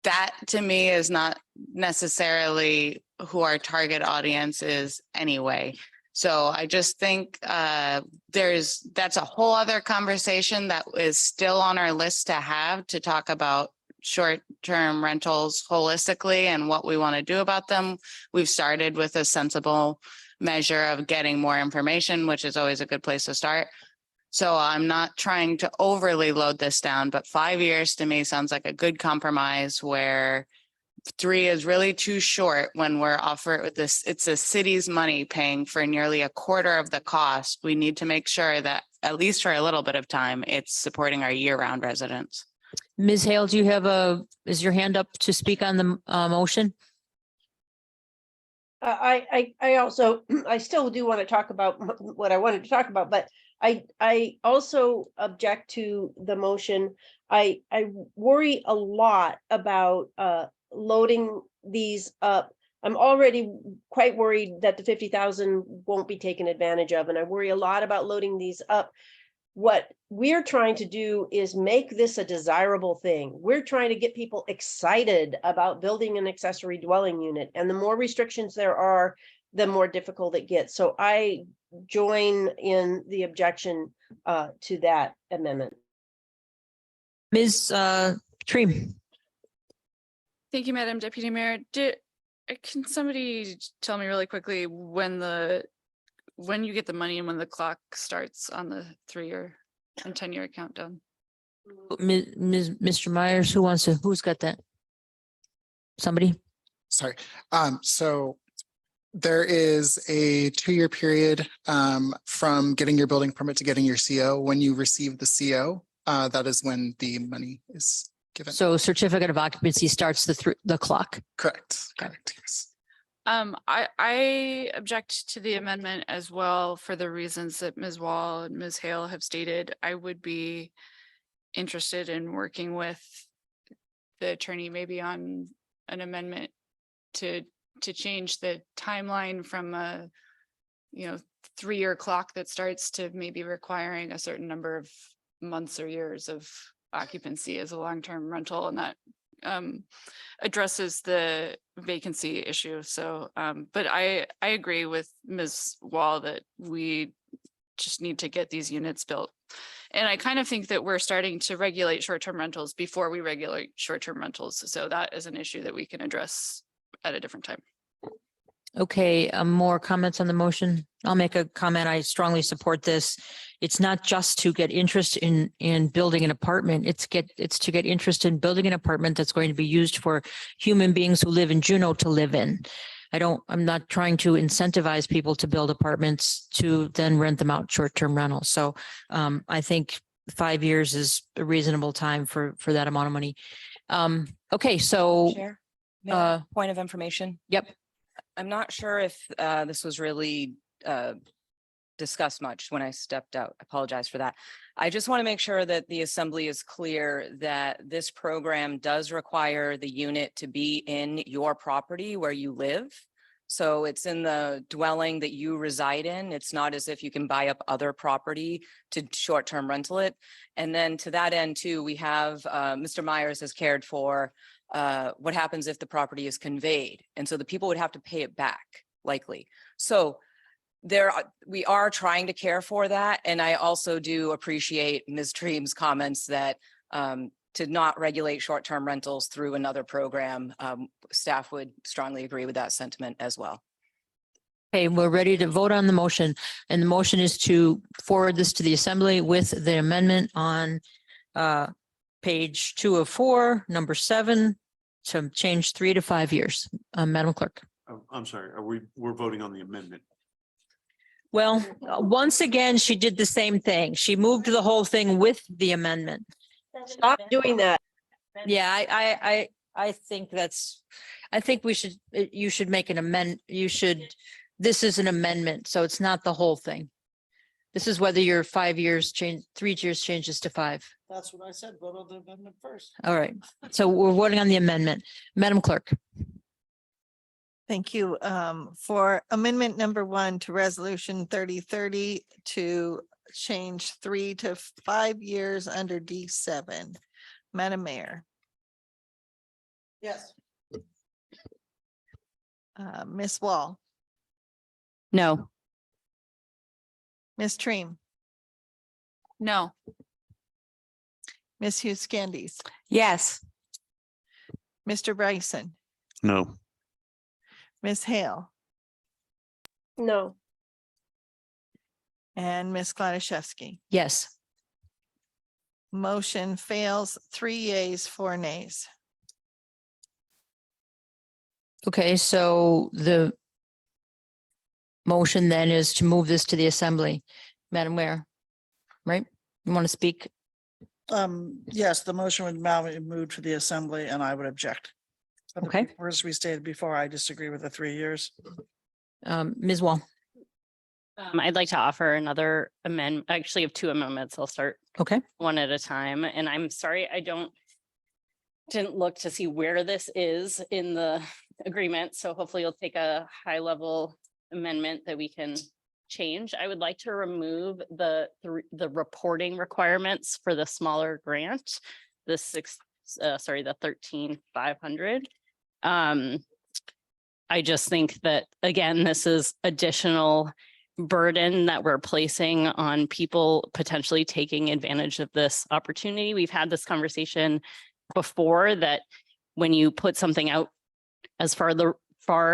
that to me is not necessarily who our target audience is anyway. So I just think that's a whole other conversation that is still on our list to have, to talk about short-term rentals holistically and what we want to do about them. We've started with a sensible measure of getting more information, which is always a good place to start. So I'm not trying to overly load this down, but 5 years to me sounds like a good compromise, where 3 is really too short when we're offered this. It's a city's money paying for nearly a quarter of the cost. We need to make sure that at least for a little bit of time, it's supporting our year-round residents. Ms. Hale, do you have is your hand up to speak on the motion? I also, I still do want to talk about what I wanted to talk about, but I also object to the motion. I worry a lot about loading these up. I'm already quite worried that the 50,000 won't be taken advantage of, and I worry a lot about loading these up. What we're trying to do is make this a desirable thing. We're trying to get people excited about building an accessory dwelling unit, and the more restrictions there are, the more difficult it gets. So I join in the objection to that amendment. Ms. Treem. Thank you, Madam Deputy Mayor. Can somebody tell me really quickly when you get the money and when the clock starts on the 3-year and 10-year countdown? Mr. Myers, who's got that? Somebody? Sorry. So there is a 2-year period from getting your building permit to getting your CO. When you receive the CO, that is when the money is given. So certificate of occupancy starts the clock. Correct. Yes. I object to the amendment as well for the reasons that Ms. Wall and Ms. Hale have stated. I would be interested in working with the attorney maybe on an amendment to change the timeline from a 3-year clock that starts to maybe requiring a certain number of months or years of occupancy as a long-term rental, and that addresses the vacancy issue. So, but I agree with Ms. Wall that we just need to get these units built. And I kind of think that we're starting to regulate short-term rentals before we regulate short-term rentals. So that is an issue that we can address at a different time. Okay, more comments on the motion? I'll make a comment. I strongly support this. It's not just to get interest in building an apartment. It's to get interest in building an apartment that's going to be used for human beings who live in Juneau to live in. I'm not trying to incentivize people to build apartments to then rent them out short-term rentals. So I think 5 years is a reasonable time for that amount of money. Okay, so Chair, may I have point of information. Yep. I'm not sure if this was really discuss much when I stepped out. I apologize for that. I just want to make sure that the assembly is clear that this program does require the unit to be in your property where you live. So it's in the dwelling that you reside in. It's not as if you can buy up other property to short-term rental it. And then to that end too, we have, Mr. Myers has cared for what happens if the property is conveyed. And so the people would have to pay it back likely. So we are trying to care for that. And I also do appreciate Ms. Treem's comments that to not regulate short-term rentals through another program. Staff would strongly agree with that sentiment as well. Okay, we're ready to vote on the motion, and the motion is to forward this to the assembly with the amendment on page 2 of 4, number 7, to change 3 to 5 years. Madam Clerk. I'm sorry, we're voting on the amendment. Well, once again, she did the same thing. She moved the whole thing with the amendment. Stop doing that. Yeah, I think I think you should make an this is an amendment, so it's not the whole thing. This is whether your 5 years 3 years changes to 5. That's what I said. Vote on the amendment first. All right, so we're voting on the amendment. Madam Clerk. Thank you. For amendment number 1 to resolution 3030 to change 3 to 5 years under D7. Madam Mayor. Yes. Ms. Wall, No. Ms. Treem, No. Ms. Hughes Candies, Yes. Mr. Bryson, No. Ms. Hale, No. and Ms. Gladysevsky. Yes. Motion fails, 3 yeas, 4 nays. Okay, so the motion then is to move this to the assembly. Madam Mayor, right? You want to speak? Yes, the motion would now be moved to the assembly and I would object. But Okay. As we stated before, I disagree with the 3 years. Ms. Wall. I'd like to offer another amendment. I actually have 2 amendments. I'll start Okay. one at a time. And I'm sorry, I didn't look to see where this is in the agreement. So hopefully you'll take a high level amendment that we can change. I would like to remove the reporting requirements for the smaller grant, the 13,500. I just think that, again, this is additional burden that we're placing on people potentially taking advantage of this opportunity. We've had this conversation before that when you put something out as far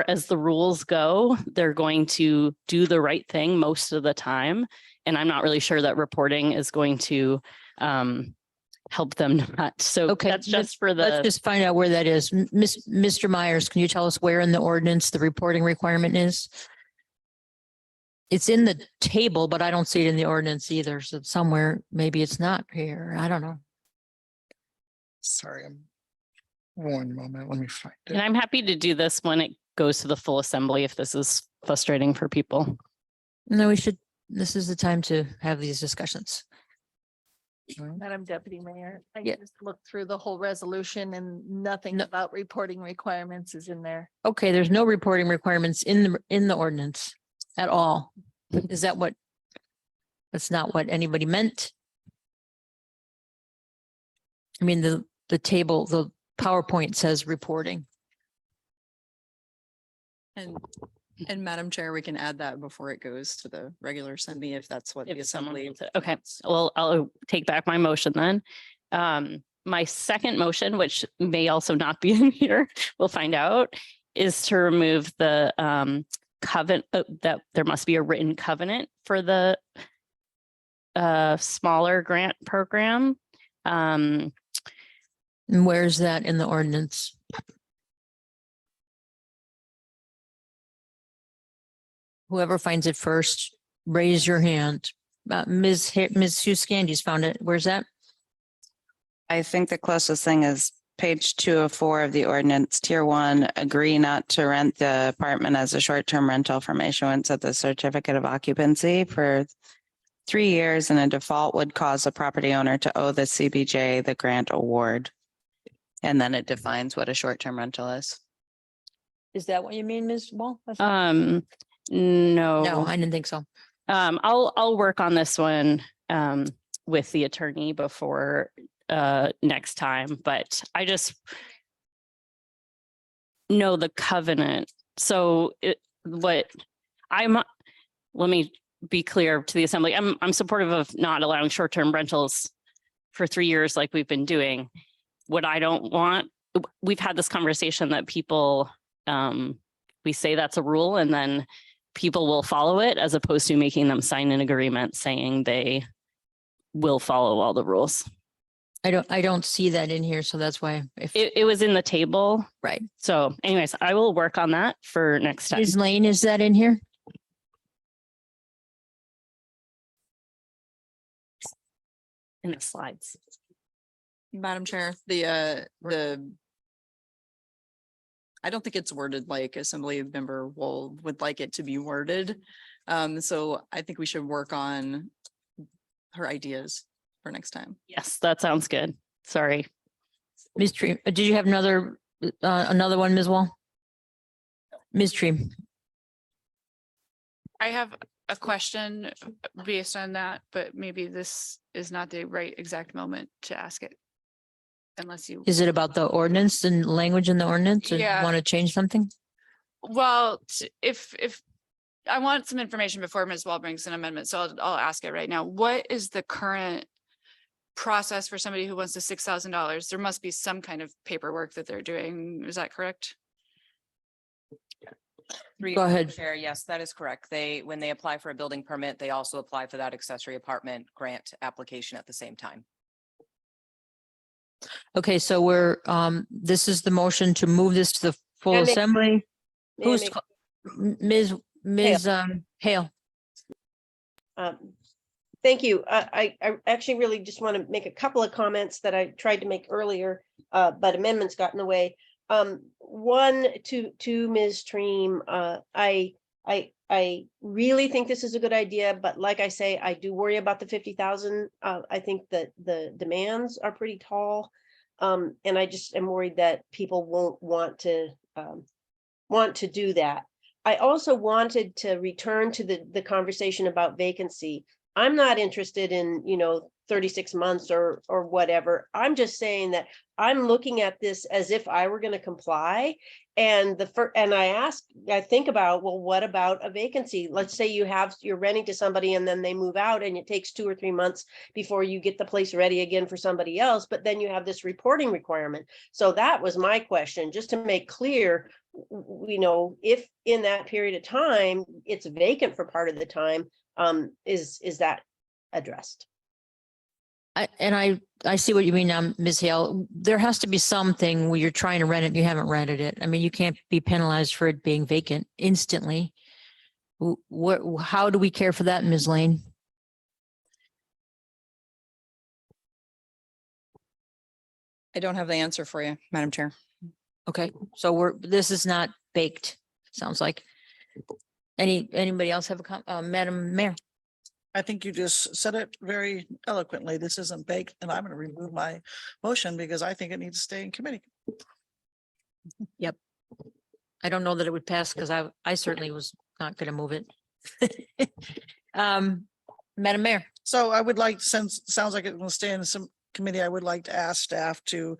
as the rules go, they're going to do the right thing most of the time. And I'm not really sure that reporting is going to help them not. So Okay, that's just for Let's the, just find out where that is. Mr. Myers, can you tell us where in the ordinance the reporting requirement is? It's in the table, but I don't see it in the ordinance either. So somewhere, maybe it's not here. I don't know. Sorry, one moment, let me find and it. I'm happy to do this when it goes to the full assembly if this is frustrating for people. No, this is the time to have these discussions. Madam Deputy Mayor, I Yeah. just looked through the whole resolution and nothing No. about reporting requirements is in there. Okay, there's no reporting requirements in the ordinance at all. Is that that's not what anybody meant? I mean, the table, the PowerPoint says reporting. And Madam Chair, we can add that before it goes to the regular assembly if that's what the If someone assembly. wants it. Okay, well, I'll take back my motion then. My second motion, which may also not be in here, we'll find out, is to remove the covenant that there must be a written covenant for the smaller grant program. And where's that in the ordinance? Whoever finds it first, raise your hand. Ms. Hughes Candies found it. Where's that? I think the closest thing is page 204 of the ordinance, tier 1, agree not to rent the apartment as a short-term rental from issuance of the certificate of occupancy for 3 years, and a default would cause the property owner to owe the CBJ the grant award. And then it defines what a short-term rental is. Is that what you mean, Ms. Wall? No. No, I didn't think so. I'll work on this one with the attorney before next time, but I just know the covenant. So let me be clear to the assembly. I'm supportive of not allowing short-term rentals for 3 years like we've been doing. What I don't want, we've had this conversation that people, we say that's a rule and then people will follow it, as opposed to making them sign an agreement saying they will follow all the rules. I don't see that in here, so that's why if, It was in the table. right. So anyways, I will work on that for next time. Ms. Lane, is that in here? In the slides. Madam Chair, I don't think it's worded like Assembly Member Wold would like it to be worded. So I think we should work on her ideas for next time. Yes, that sounds good. Sorry. Ms. Tree, did you have another one, Ms. Wall? Ms. Tree, I have a question based on that, but maybe this is not the right exact moment to ask it. Unless you, is it about the ordinance and language in the ordinance? And Yeah. want to change something? well, if I want some information before Ms. Wall brings an amendment, so I'll ask it right now. What is the current process for somebody who wants the $6,000? There must be some kind of paperwork that they're doing. Is that correct? Go ahead. Chair, yes, that is correct. When they apply for a building permit, they also apply for that accessory apartment grant application at the same time. Okay, so we're, this is the motion to move this to the full May I make- assembly. May I Who's, make- Ms. Hale? Thank you. I actually really just want to make a couple of comments that I tried to make earlier, but amendments got in the way. One to Ms. Treem, I really think this is a good idea, but like I say, I do worry about the 50,000. I think that the demands are pretty tall. And I just am worried that people won't want to do that. I also wanted to return to the conversation about vacancy. I'm not interested in, 36 months or whatever. I'm just saying that I'm looking at this as if I were going to comply. And I think about, well, what about a vacancy? Let's say you're renting to somebody and then they move out and it takes 2 or 3 months before you get the place ready again for somebody else, but then you have this reporting requirement. So that was my question, just to make clear, if in that period of time, it's vacant for part of the time, is that addressed? I see what you mean, Ms. Hale. There has to be something where you're trying to rent it and you haven't rented it. I mean, you can't be penalized for it being vacant instantly. How do we care for that, Ms. Lane? I don't have the answer for you, Madam Chair. Okay, so this is not baked, sounds like. Anybody else have Madam Mayor? I think you just said it very eloquently. This isn't baked, and I'm going to remove my motion because I think it needs to stay in committee. Yep. I don't know that it would pass because I certainly was not going to move it. Madam Mayor. So I would like, since it sounds like it will stay in some committee, I would like to ask staff to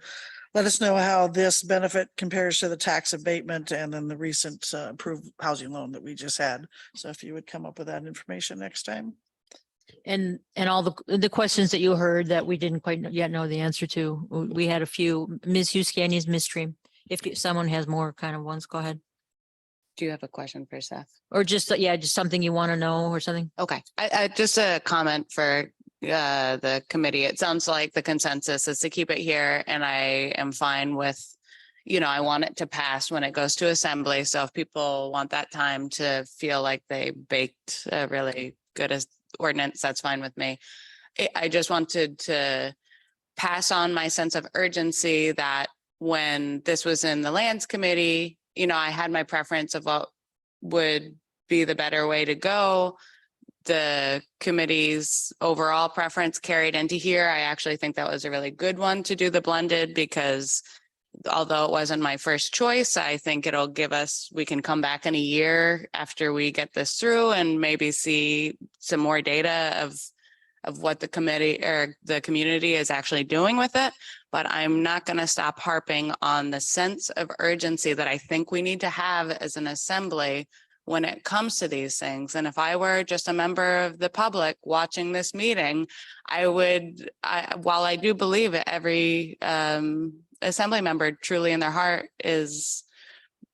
let us know how this benefit compares to the tax abatement and then the recent approved housing loan that we just had. So if you would come up with that information next time. And all the questions that you heard that we didn't quite yet know the answer to, we had a few. Ms. Huskania's Ms. Stream. If someone has more kind of ones, go ahead. Do you have a question for Seth? Or just something you want to know or something. Okay, I just a comment for the committee. It sounds like the consensus is to keep it here, and I am fine with, I want it to pass when it goes to assembly. So if people want that time to feel like they baked a really good ordinance, that's fine with me. I just wanted to pass on my sense of urgency that when this was in the lands committee, you know, I had my preference of what would be the better way to go. The committee's overall preference carried into here. I actually think that was a really good one to do the blended, because although it wasn't my first choice, I think it'll give us, we can come back in a year after we get this through and maybe see some more data of what the committee or the community is actually doing with it. But I'm not going to stop harping on the sense of urgency that I think we need to have as an assembly when it comes to these things. And if I were just a member of the public watching this meeting, I would, while I do believe that every assembly member truly in their heart is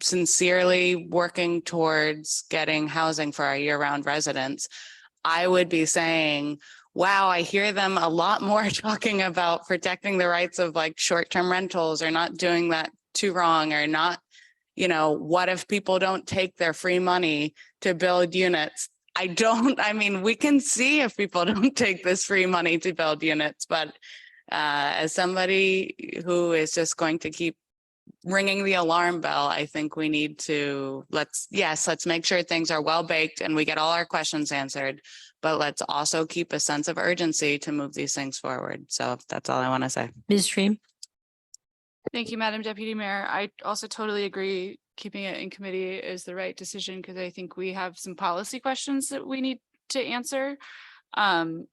sincerely working towards getting housing for our year-round residents, I would be saying, wow, I hear them a lot more talking about protecting the rights of like short-term rentals, or not doing that too wrong, or not, you know, what if people don't take their free money to build units? I mean, we can see if people don't take this free money to build units, but as somebody who is just going to keep ringing the alarm bell, I think we need to, let's make sure things are well baked and we get all our questions answered, but let's also keep a sense of urgency to move these things forward. So that's all I want to say. Ms. Stream? Thank you, Madam Deputy Mayor. I also totally agree. Keeping it in committee is the right decision, because I think we have some policy questions that we need to answer. And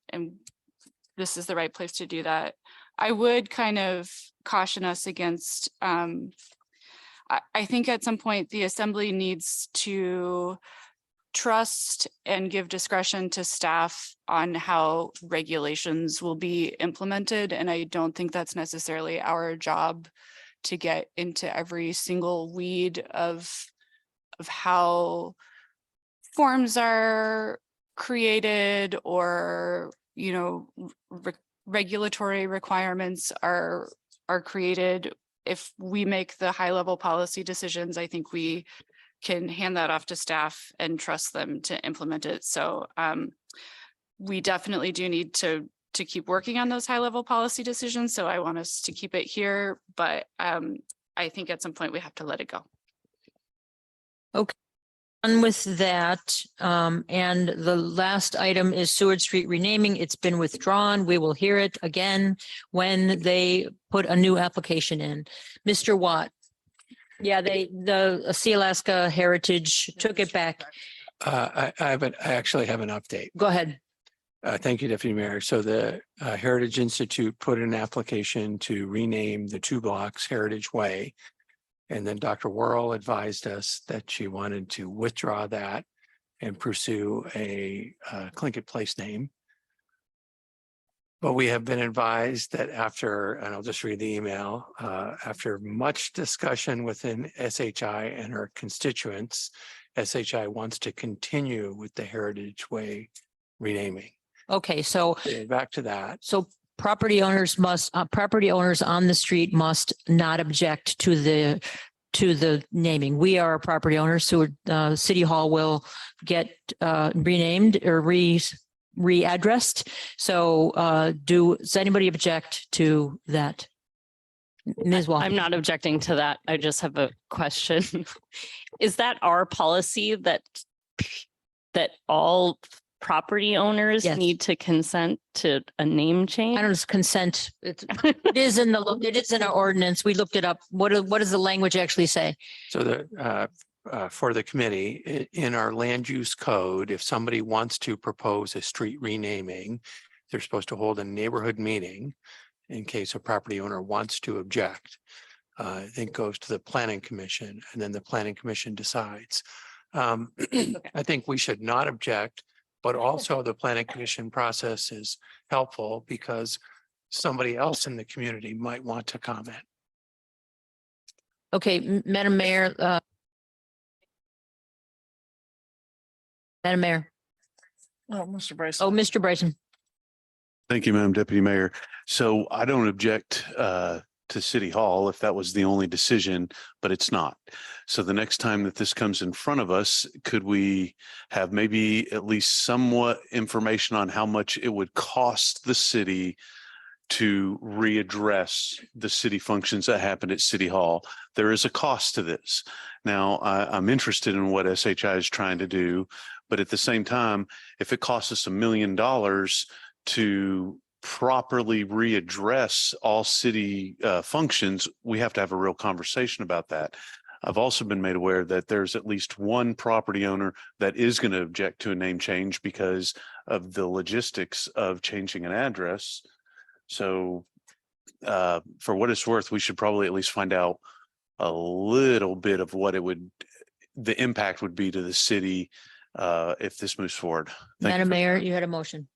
this is the right place to do that. I would kind of caution us against, I think at some point the assembly needs to trust and give discretion to staff on how regulations will be implemented. And I don't think that's necessarily our job to get into every single weed of how forms are created, or, you know, regulatory requirements are created. If we make the high level policy decisions, I think we can hand that off to staff and trust them to implement it. So we definitely do need to keep working on those high level policy decisions. So I want us to keep it here, but I think at some point we have to let it go. Okay. On with that, and the last item is Seward Street renaming. It's been withdrawn. We will hear it again when they put a new application in. Mr. Watt. Yeah, the Sealaska Heritage took it back. I actually have an update. Go ahead. Thank you, Deputy Mayor. So the Heritage Institute put an application to rename the 2 blocks Heritage Way. And then Dr. Worrell advised us that she wanted to withdraw that and pursue a Tlingit Place name. But we have been advised that after, and I'll just read the email, after much discussion within SHI and her constituents, SHI wants to continue with the Heritage Way renaming. Okay, so Back to that. So property owners on the street must not object to the naming. We are property owners, so City Hall will get renamed or readdressed. So does anybody object to that? Ms. Walker? I'm not objecting to that. I just have a question. Is that our policy that all property owners Yes. need to consent to a name change? I don't know, consent. It is in our ordinance. We looked it up. What does the language actually say? So for the committee, in our land use code, if somebody wants to propose a street renaming, they're supposed to hold a neighborhood meeting in case a property owner wants to object. I think goes to the planning commission, and then the planning commission decides. I think we should not object, but also the planning commission process is helpful because somebody else in the community might want to comment. Okay, Madam Mayor. Madam Mayor. Oh, Mr. Bryson. Oh, Mr. Bryson. Thank you, Madam Deputy Mayor. So I don't object to City Hall if that was the only decision, but it's not. So the next time that this comes in front of us, could we have maybe at least somewhat information on how much it would cost the city to readdress the city functions that happen at City Hall. There is a cost to this. Now, I'm interested in what SHI is trying to do, but at the same time, if it costs us $1 million to properly readdress all city functions, we have to have a real conversation about that. I've also been made aware that there's at least one property owner that is going to object to a name change because of the logistics of changing an address. So for what it's worth, we should probably at least find out a little bit of what the impact would be to the city if this moves forward. Thank you Madam for- Mayor, you had a motion.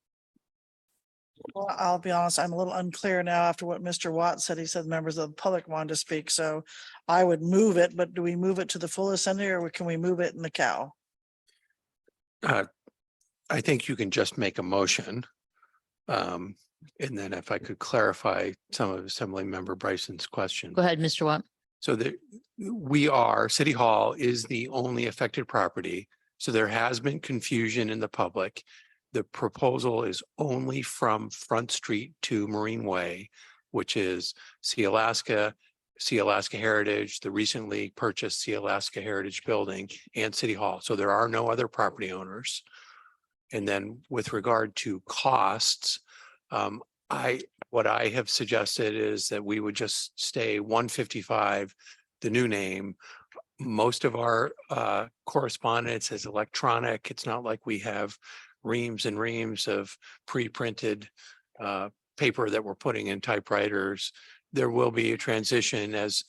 Well, I'll be honest, I'm a little unclear now after what Mr. Watt said. He said members of the public wanted to speak, so I would move it, but do we move it to the full assembly or can we move it in the cow? I think you can just make a motion. And then if I could clarify some of Assembly Member Bryson's question. Go ahead, Mr. Watt. So City Hall is the only affected property. So there has been confusion in the public. The proposal is only from Front Street to Marine Way, which is Sea Alaska Heritage, the recently purchased Sea Alaska Heritage Building, and City Hall. So there are no other property owners. And then with regard to costs, what I have suggested is that we would just stay 155, the new name. Most of our correspondence is electronic. It's not like we have reams and reams of pre-printed paper that we're putting in typewriters. There will be a transition as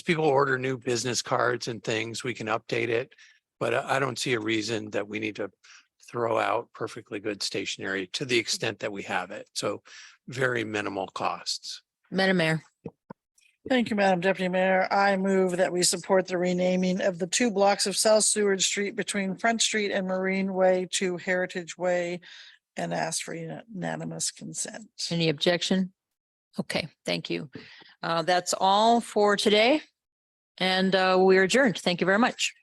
people order new business cards and things, we can update it. But I don't see a reason that we need to throw out perfectly good stationery to the extent that we have it. So very minimal costs. Madam Mayor. Thank you, Madam Deputy Mayor. I move that we support the renaming of the 2 blocks of South Seward Street between Front Street and Marine Way to Heritage Way and ask for unanimous consent. Any objection? Okay, thank you. That's all for today. And we're adjourned. Thank you very much.